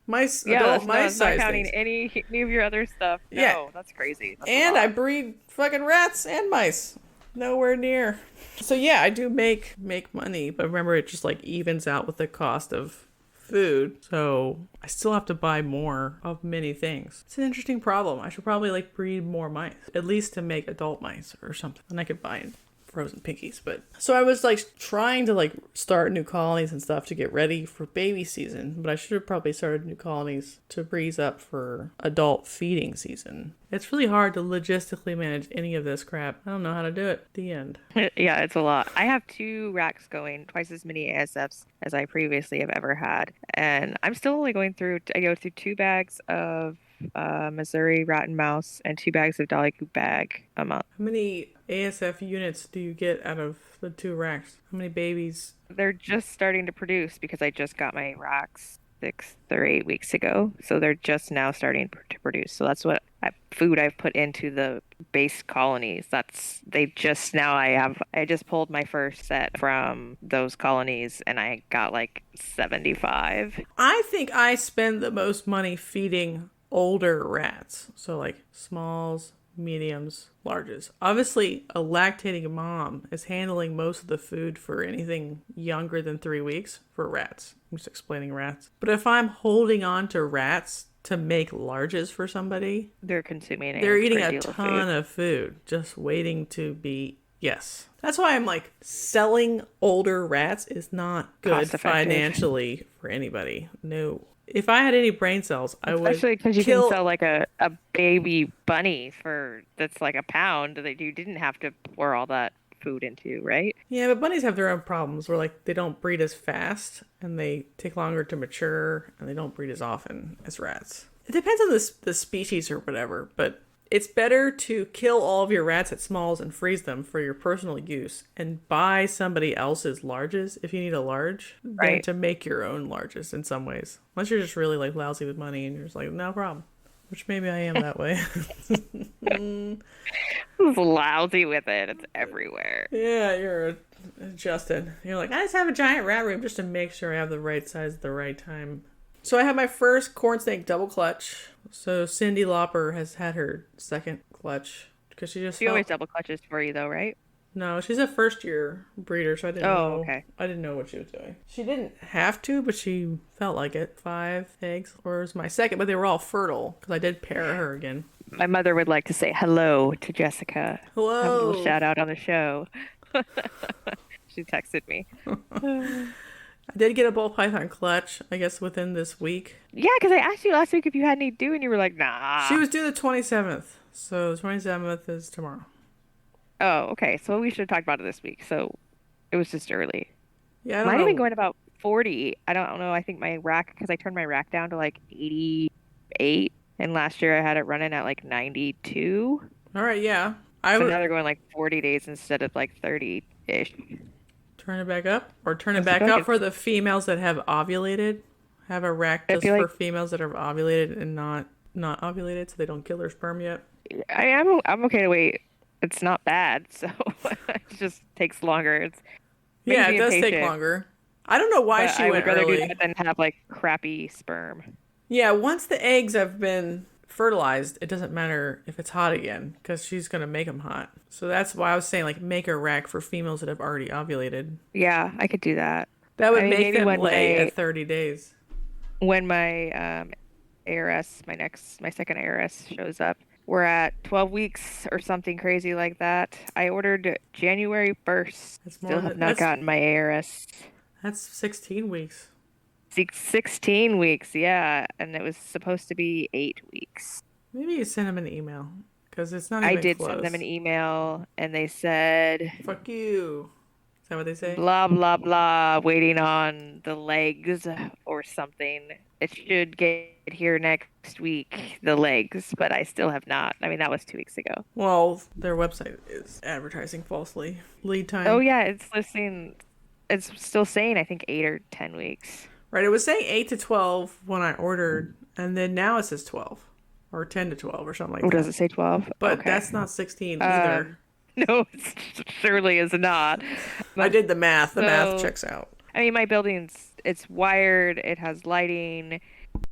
Speaker 1: Mice,
Speaker 2: yeah,
Speaker 1: adult mice
Speaker 2: not
Speaker 1: size
Speaker 2: counting
Speaker 1: things.
Speaker 2: any of your other stuff. No,
Speaker 1: yeah.
Speaker 2: That's crazy. That's
Speaker 1: and I breed fucking rats and mice. Nowhere near. So yeah, I do make money, but remember it just like evens out with the cost of food. So I still have to buy more of many things. It's an interesting problem. I should probably like breed more mice, at least to make adult mice or something. And I could buy frozen pinkies. But so I was like trying to like start new colonies and stuff to get ready for baby season, but I should have probably started new colonies to breeze up for adult feeding season. It's really hard to logistically manage any of this crap. I don't know how to do it. The end.
Speaker 2: Yeah, it's a lot. I have 2 racks going, twice as many ASFs as I previously have ever had. And I'm still only I go through 2 bags of Missouri rat and mouse and 2 bags of Dolly Coop bag a month.
Speaker 1: How many ASF units do you get out of the 2 racks? How many babies?
Speaker 2: They're just starting to produce because I just got my racks 6 or 8 weeks ago. So they're just now starting to produce. So that's what food I've put into the base colonies. I just pulled my first set from those colonies and I got like 75.
Speaker 1: I think I spend the most money feeding older rats. So like smalls, mediums, larges. Obviously, a lactating mom is handling most of the food for anything younger than 3 weeks for rats. I'm just explaining rats. But if I'm holding on to rats to make larges for somebody,
Speaker 2: they're eating
Speaker 1: a ton of food just waiting to be. Yes. That's why I'm like, selling older rats is not good financially for anybody. No. If I had any brain cells, I would.
Speaker 2: Especially because you can sell like a baby bunny that's like £1 that you didn't have to pour all that food into, right? Yeah,
Speaker 1: but bunnies have their own problems where like they don't breed as fast and they take longer to mature and they don't breed as often as rats. It depends on the species or whatever, but It's better to kill all of your rats at smalls and freeze them for your personal use and buy somebody else's larges if you need a large than to make your own larges in some ways. Unless you're just really like lousy with money and you're just like, no problem. Which maybe I am that way.
Speaker 2: Lousy with it. It's everywhere.
Speaker 1: Yeah, you're Justin. You're like, I just have a giant rat room just to make sure I have the right size at the right time. So I have my first corn snake double clutch. So Cindy Lauper has had her second clutch because
Speaker 2: she always double clutches for you though, right?
Speaker 1: No, she's a first year breeder, so I didn't know.
Speaker 2: Okay.
Speaker 1: I didn't know what she was doing. She didn't have to, but she felt like it. 5 eggs, or it was my second, but they were all fertile because I did pair her again.
Speaker 2: My mother would like to say hello to Jessica.
Speaker 1: Hello.
Speaker 2: Have a little shout out on the show. She texted me.
Speaker 1: I did get a ball python clutch, I guess, within this week.
Speaker 2: Yeah, because I asked you last week if you had any due, and you were like, nah.
Speaker 1: She was due the 27th, so the 27th is tomorrow.
Speaker 2: Oh, okay. So we should have talked about it this week. So it was just early.
Speaker 1: Yeah, I don't
Speaker 2: Mine
Speaker 1: know.
Speaker 2: have been going about 40. I don't know. I think my rack, because I turned my rack down to like 88, and last year I had it running at like 92.
Speaker 1: All right, yeah.
Speaker 2: So now they're going like 40 days instead of like 30-ish.
Speaker 1: Turn it back up? Or turn it back up for the females that have ovulated? Have a rack just for females that are ovulated and not ovulated so they don't kill their sperm yet?
Speaker 2: I'm okay to wait. It's not bad, so it just takes longer. It
Speaker 1: does take longer. I don't know why she went early. I would rather do
Speaker 2: that than have like crappy sperm.
Speaker 1: Yeah, once the eggs have been fertilized, it doesn't matter if it's hot again because she's going to make them hot. So that's why I was saying like make a rack for females that have already ovulated.
Speaker 2: Yeah, I could do that.
Speaker 1: That would make them lay at 30 days.
Speaker 2: When my ARS, my second ARS shows up, we're at 12 weeks or something crazy like that. I ordered January 1st. Still have not gotten my ARS.
Speaker 1: That's 16 weeks.
Speaker 2: 16 weeks, yeah. And it was supposed to be 8 weeks.
Speaker 1: Maybe you send them an email because it's not even close.
Speaker 2: I did send them an email and they said,
Speaker 1: fuck you. Is that what they say?
Speaker 2: Blah, blah, blah, waiting on the legs or something. It should get here next week, the legs, but I still have not. I mean, that was 2 weeks ago.
Speaker 1: Well, their website is advertising falsely. Lead time.
Speaker 2: Oh, yeah, it's still saying, I think, 8 or 10 weeks.
Speaker 1: Right, it was saying 8 to 12 when I ordered, and then now it says 12. Or 10 to 12 or something like that.
Speaker 2: Or does it say 12?
Speaker 1: But that's not 16 either.
Speaker 2: No, it surely is not.
Speaker 1: But, I did the math. The math checks out.
Speaker 2: I mean, my building's, it's wired, it has lighting,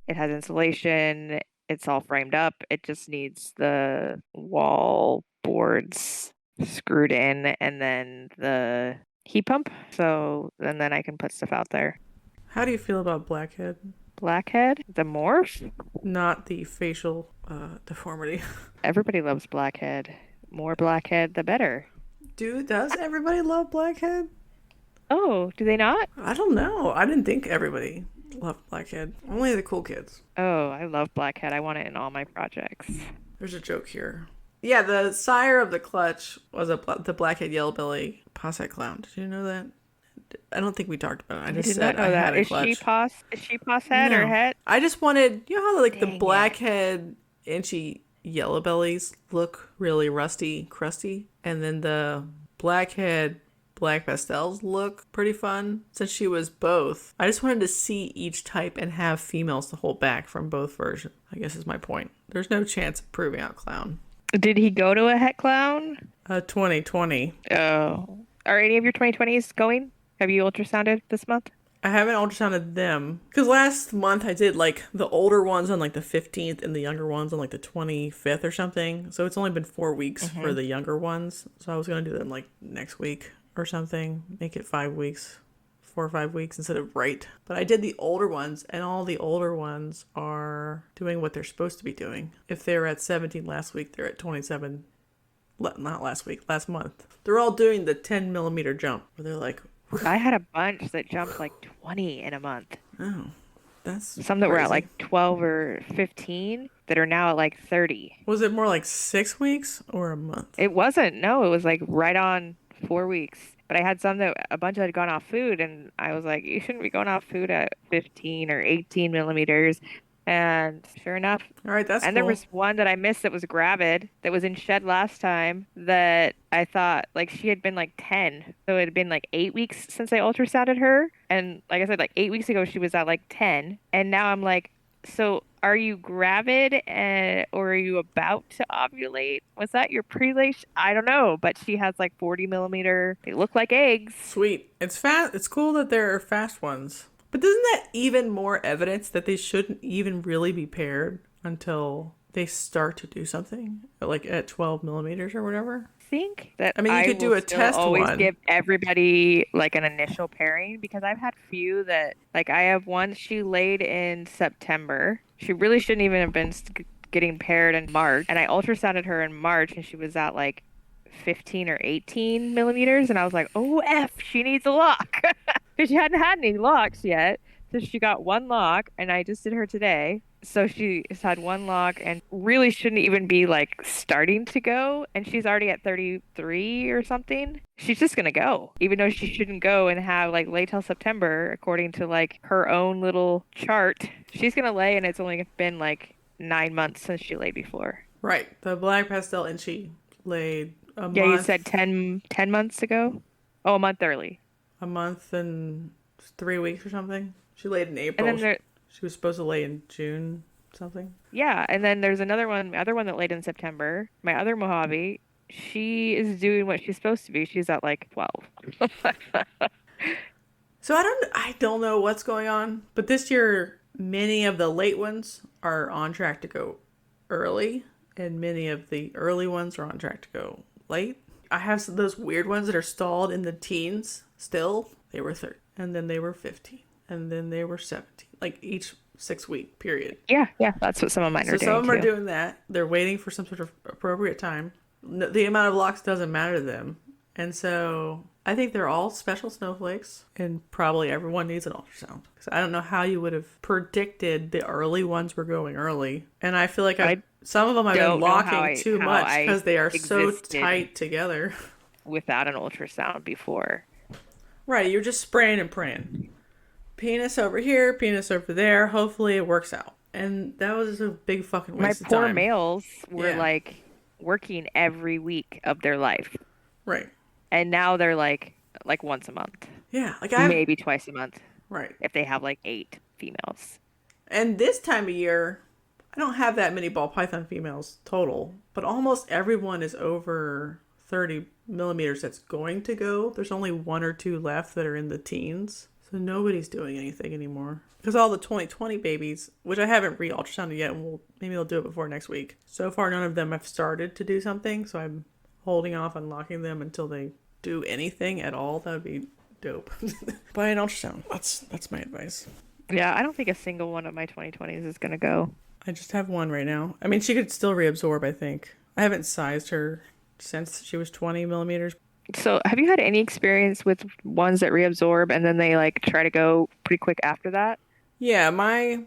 Speaker 2: it has insulation, it's all framed up. It just needs the wall boards screwed in and then the heat pump. So, and then I can put stuff out there.
Speaker 1: How do you feel about blackhead?
Speaker 2: Blackhead? The morph?
Speaker 1: Not the facial deformity.
Speaker 2: Everybody loves blackhead. More blackhead, the better.
Speaker 1: Does everybody love blackhead?
Speaker 2: Oh, do they not?
Speaker 1: I don't know. I didn't think everybody loved blackhead. Only the cool kids.
Speaker 2: Oh, I love blackhead. I want it in all my projects.
Speaker 1: There's a joke here. Yeah, the sire of the clutch was the blackhead yellowbelly Posset clown. Did you know that? I don't think we talked about it. I just said I had a clutch. Is she Posset or het? I just wanted, you know how like the blackhead inchy yellow bellies look really rusty, crusty, and then the blackhead black pastels look pretty fun. Since she was both, I just wanted to see each type and have females to hold back from both versions, I guess is my point. There's no chance of proving out clown.
Speaker 2: Did he go to a het clown?
Speaker 1: 2020.
Speaker 2: Oh. Are any of your 2020s going? Have you ultrasounded this month?
Speaker 1: I haven't ultrasounded them. Because last month I did like the older ones on like the 15th and the younger ones on like the 25th or something. So it's only been 4 weeks for the younger ones. So I was going to do them like next week or something. Make it 5 weeks. 4 or 5 weeks instead of right. But I did the older ones, and all the older ones are doing what they're supposed to be doing. If they were at 17 last week, they're at 27. Not last week, last month. They're all doing the 10 millimeter jump where they're like,
Speaker 2: I had a bunch that jumped like 20 in a month.
Speaker 1: Oh, that's
Speaker 2: some that were at like 12 or 15 that are now at like 30.
Speaker 1: Was it more like 6 weeks or a month?
Speaker 2: It wasn't. No, it was like right on 4 weeks. But I had some that a bunch that had gone off food, and I was like, you shouldn't be going off food at 15 or 18 millimeters. And sure enough,
Speaker 1: All right, that's
Speaker 2: and there
Speaker 1: cool.
Speaker 2: was one that I missed that was gravid that was in shed last time that I thought like she had been like 10. So it had been like 8 weeks since I ultrasounded her. And like I said, like 8 weeks ago, she was at like 10. And now I'm like, so are you gravid or are you about to ovulate? Was that your prelation? I don't know, but she has like 40 millimeter. They look like eggs.
Speaker 1: Sweet. It's fast. It's cool that there are fast ones. But isn't that even more evidence that they shouldn't even really be paired until they start to do something, like at 12 millimeters or whatever?
Speaker 2: Think that
Speaker 1: I mean, you
Speaker 2: I
Speaker 1: could
Speaker 2: will
Speaker 1: do a
Speaker 2: still
Speaker 1: test
Speaker 2: always
Speaker 1: one.
Speaker 2: give everybody like an initial pairing because I've had few that like I have one she laid in September. She really shouldn't even have been getting paired in March, and I ultrasounded her in March and she was at like 15 or 18 millimeters, and I was like, "Oh F, she needs a lock." Because she hadn't had any locks yet. So she got one lock, and I just did her today. So she has had one lock and really shouldn't even be like starting to go. And she's already at 33 or something. She's just going to go, even though she shouldn't go and have like lay till September, according to like her own little chart. She's going to lay, and it's only been like 9 months since she laid before.
Speaker 1: Right. The black pastel, and she laid a
Speaker 2: Yeah, you
Speaker 1: month,
Speaker 2: said 10 months ago? Oh, a month early.
Speaker 1: a month and 3 weeks or something. She laid in
Speaker 2: And
Speaker 1: April.
Speaker 2: then there,
Speaker 1: She was supposed to lay in June something.
Speaker 2: yeah, and then there's other one that laid in September. My other Mojave, she is doing what she's supposed to be. She's at like 12.
Speaker 1: So I don't know what's going on, but this year many of the late ones are on track to go early, and many of the early ones are on track to go late. I have those weird ones that are stalled in the teens still. They were 30, and then they were 15, and then they were 17. Like each 6 week period.
Speaker 2: Yeah, yeah, that's what some of mine
Speaker 1: So
Speaker 2: are
Speaker 1: some of
Speaker 2: doing
Speaker 1: them are
Speaker 2: too.
Speaker 1: doing that. They're waiting for some sort of appropriate time. The amount of locks doesn't matter to them. And so I think they're all special snowflakes, and probably everyone needs an ultrasound. Because I don't know how you would have predicted the early ones were going early. And I feel like
Speaker 2: I
Speaker 1: some of them I've been
Speaker 2: don't know how
Speaker 1: locking too much
Speaker 2: I
Speaker 1: because they are so
Speaker 2: existed
Speaker 1: tight together.
Speaker 2: without an ultrasound before.
Speaker 1: Right, you're just spraying and praying. Penis over here, penis over there. Hopefully it works out. And that was a big fucking
Speaker 2: My
Speaker 1: waste of
Speaker 2: poor
Speaker 1: time.
Speaker 2: males were
Speaker 1: Yeah.
Speaker 2: like working every week of their life.
Speaker 1: Right.
Speaker 2: And now they're like once a month,
Speaker 1: Yeah. Like
Speaker 2: maybe twice a month
Speaker 1: right.
Speaker 2: if they have like 8 females.
Speaker 1: And this time of year, I don't have that many ball python females total, but almost everyone is over 30 millimeters that's going to go. There's only 1 or 2 left that are in the teens. So nobody's doing anything anymore. Because all the 2020 babies, which I haven't re-ultrasounded yet, and maybe I'll do it before next week. So far, none of them have started to do something, so I'm holding off on locking them until they do anything at all. That would be dope. Buy an ultrasound. That's my advice.
Speaker 2: Yeah, I don't think a single one of my 2020s is going to go.
Speaker 1: I just have one right now. I mean, she could still reabsorb, I think. I haven't sized her since she was 20 millimeters.
Speaker 2: So, have you had any experience with ones that reabsorb and then they like try to go pretty quick after that?
Speaker 1: Yeah, my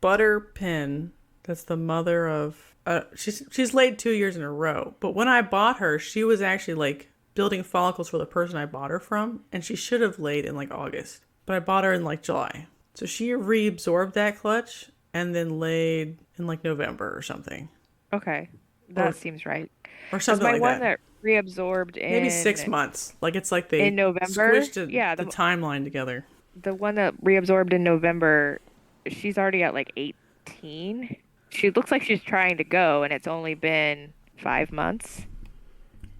Speaker 1: butter pin, that's the mother of... she's laid 2 years in a row. But when I bought her, she was actually like building follicles for the person I bought her from. And she should have laid in like August. But I bought her in like July. So she reabsorbed that clutch and then laid in like November or something.
Speaker 2: Okay, that seems right.
Speaker 1: Or something
Speaker 2: my
Speaker 1: like
Speaker 2: one
Speaker 1: that.
Speaker 2: Reabsorbed in
Speaker 1: Maybe 6 months. Like it's like they
Speaker 2: in November.
Speaker 1: squished
Speaker 2: Yeah,
Speaker 1: the timeline together.
Speaker 2: the one that reabsorbed in November, she's already at like 18. She looks like she's trying to go, and it's only been 5 months.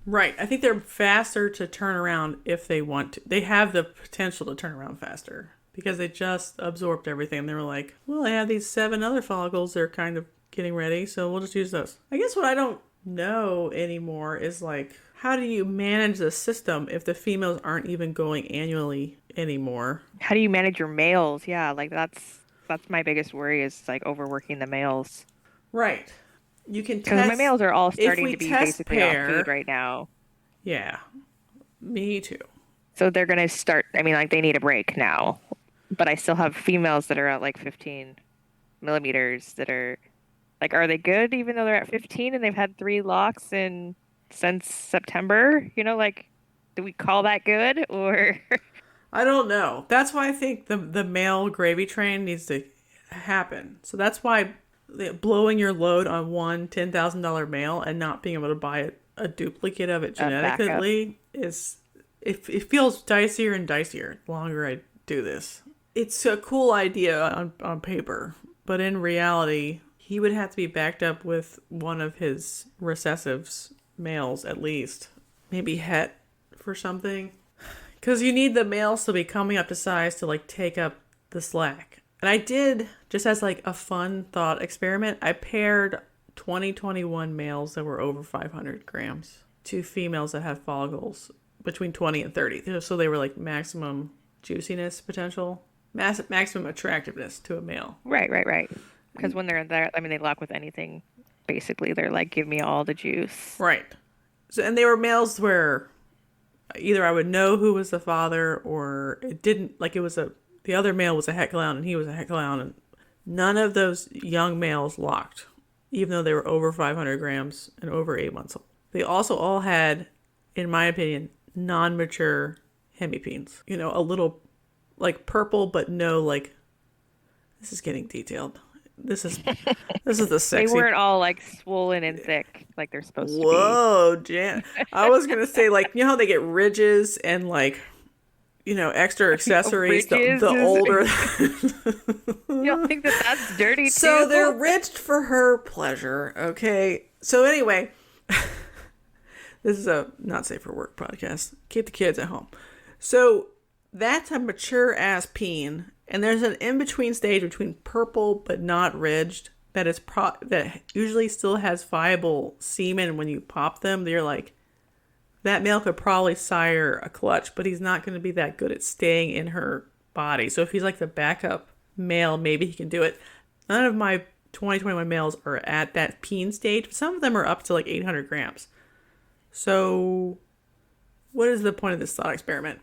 Speaker 1: Right. I think they're faster to turn around if they want to. They have the potential to turn around faster because they just absorbed everything. And they were like, well, I have these 7 other follicles. They're kind of getting ready, so we'll just use those. I guess what I don't know anymore is like, how do you manage the system if the females aren't even going annually anymore?
Speaker 2: How do you manage your males? Yeah, like that's my biggest worry is like overworking the males.
Speaker 1: Right. You can
Speaker 2: Because
Speaker 1: test.
Speaker 2: my males are all
Speaker 1: If
Speaker 2: starting
Speaker 1: we
Speaker 2: to be
Speaker 1: test
Speaker 2: basically off
Speaker 1: pair,
Speaker 2: food right now.
Speaker 1: yeah, me too.
Speaker 2: So they're going to start, I mean, like they need a break now. But I still have females that are at like 15 millimeters that are like, are they good even though they're at 15 and they've had 3 locks since September? You know, like, do we call that good or?
Speaker 1: I don't know. That's why I think the male gravy train needs to happen. So that's why blowing your load on one $10,000 male and not being able to buy a duplicate of it genetically it feels dicier and dicier the longer I do this. It's a cool idea on paper, but in reality, he would have to be backed up with one of his recessives males at least. Maybe het for something. Because you need the males to be coming up to size to like take up the slack. And I did, just as like a fun thought experiment, I paired 2021 males that were over 500 grams to females that had follicles between 20 and 30. So they were like maximum juiciness potential, maximum attractiveness to a male.
Speaker 2: Right. Because when they're there, I mean, they lock with anything. Basically, they're like, give me all the juice.
Speaker 1: Right. So, and they were males where either I would know who was the father or it didn't, like it was the other male was a het clown and he was a het clown. And none of those young males locked, even though they were over 500 grams and over 8 months old. They also all had, in my opinion, non-mature hemipenes. You know, a little like purple, but no, like, this is getting detailed. This is the sexy.
Speaker 2: They weren't all like swollen and thick like they're supposed to be.
Speaker 1: Whoa, Jan. I was going to say, like, you know how they get ridges and like, you know, extra accessories the older.
Speaker 2: You don't think that's dirty too?
Speaker 1: So they're ridged for her pleasure. Okay. So anyway, this is a not safe for work podcast. Keep the kids at home. So that's a mature ass peen. And there's an in-between stage between purple but not ridged that is that usually still has viable semen when you pop them. They're like, that male could probably sire a clutch, but he's not going to be that good at staying in her body. So if he's like the backup male, maybe he can do it. None of my 2021 males are at that peen stage, but some of them are up to like 800 grams. So what is the point of this thought experiment?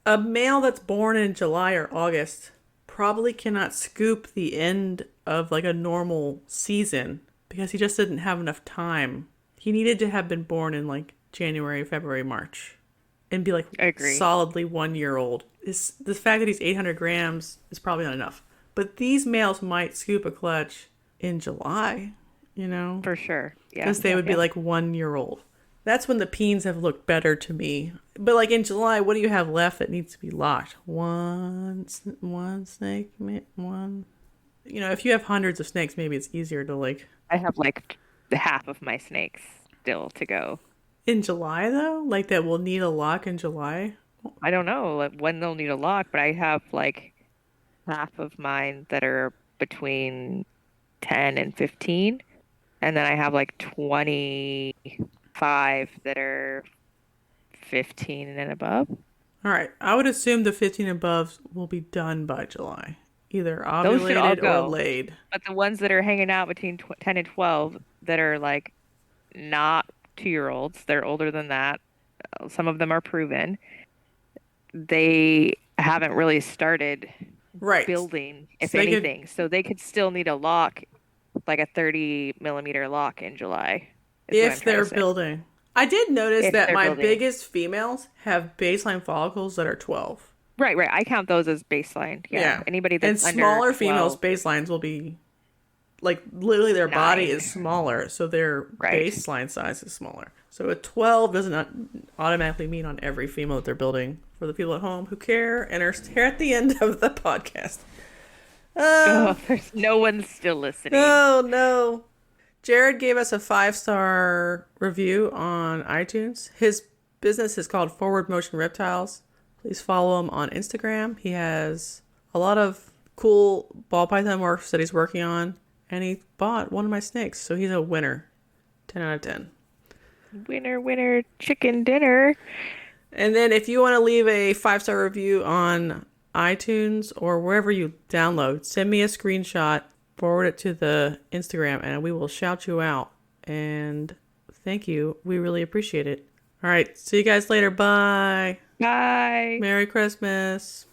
Speaker 1: A male that's born in July or August probably cannot scoop the end of like a normal season because he just didn't have enough time. He needed to have been born in like January, February, March and be like solidly 1 year old. The fact that he's 800 grams is probably not enough. But these males might scoop a clutch in July, you know?
Speaker 2: For sure. Yeah.
Speaker 1: Because they would be like 1 year old. That's when the peens have looked better to me. But like in July, what do you have left that needs to be locked? One snake, one. You know, if you have hundreds of snakes, maybe it's easier to like.
Speaker 2: I have like half of my snakes still to go.
Speaker 1: In July though, like that will need a lock in July.
Speaker 2: I don't know like when they'll need a lock, but I have like half of mine that are between 10 and 15, and then I have like 25 that are 15 and above.
Speaker 1: All right. I would assume the 15 and above will be done by July. Either ovulated or laid.
Speaker 2: But the ones that are hanging out between 10 and 12 that are like not 2-year-olds, they're older than that. Some of them are proven. They haven't really started building, if anything. So they could still need a lock, like a 30 millimeter lock in July.
Speaker 1: If they're building. I did notice that my biggest females have baseline follicles that are 12.
Speaker 2: Right. I count those as baseline. Yeah. Anybody that's
Speaker 1: under smaller 12, females' baselines will be like literally their
Speaker 2: 9.
Speaker 1: body is smaller, so their baseline size is smaller. So a 12 doesn't automatically mean on every female that they're building. For the people at home who care and are here at the end of the podcast.
Speaker 2: There's no one still listening.
Speaker 1: Oh no. Jared gave us a 5-star review on iTunes. His business is called Forward Motion Reptiles. Please follow him on Instagram. He has a lot of cool ball python morphs that he's working on. And he bought one of my snakes. So he's a winner. 10 out of 10.
Speaker 2: Winner, chicken dinner.
Speaker 1: And then if you want to leave a 5-star review on iTunes or wherever you download, send me a screenshot. Forward it to the Instagram and we will shout you out. And thank you. We really appreciate it. All right. See you guys later. Bye.
Speaker 2: Bye.
Speaker 1: Merry Christmas.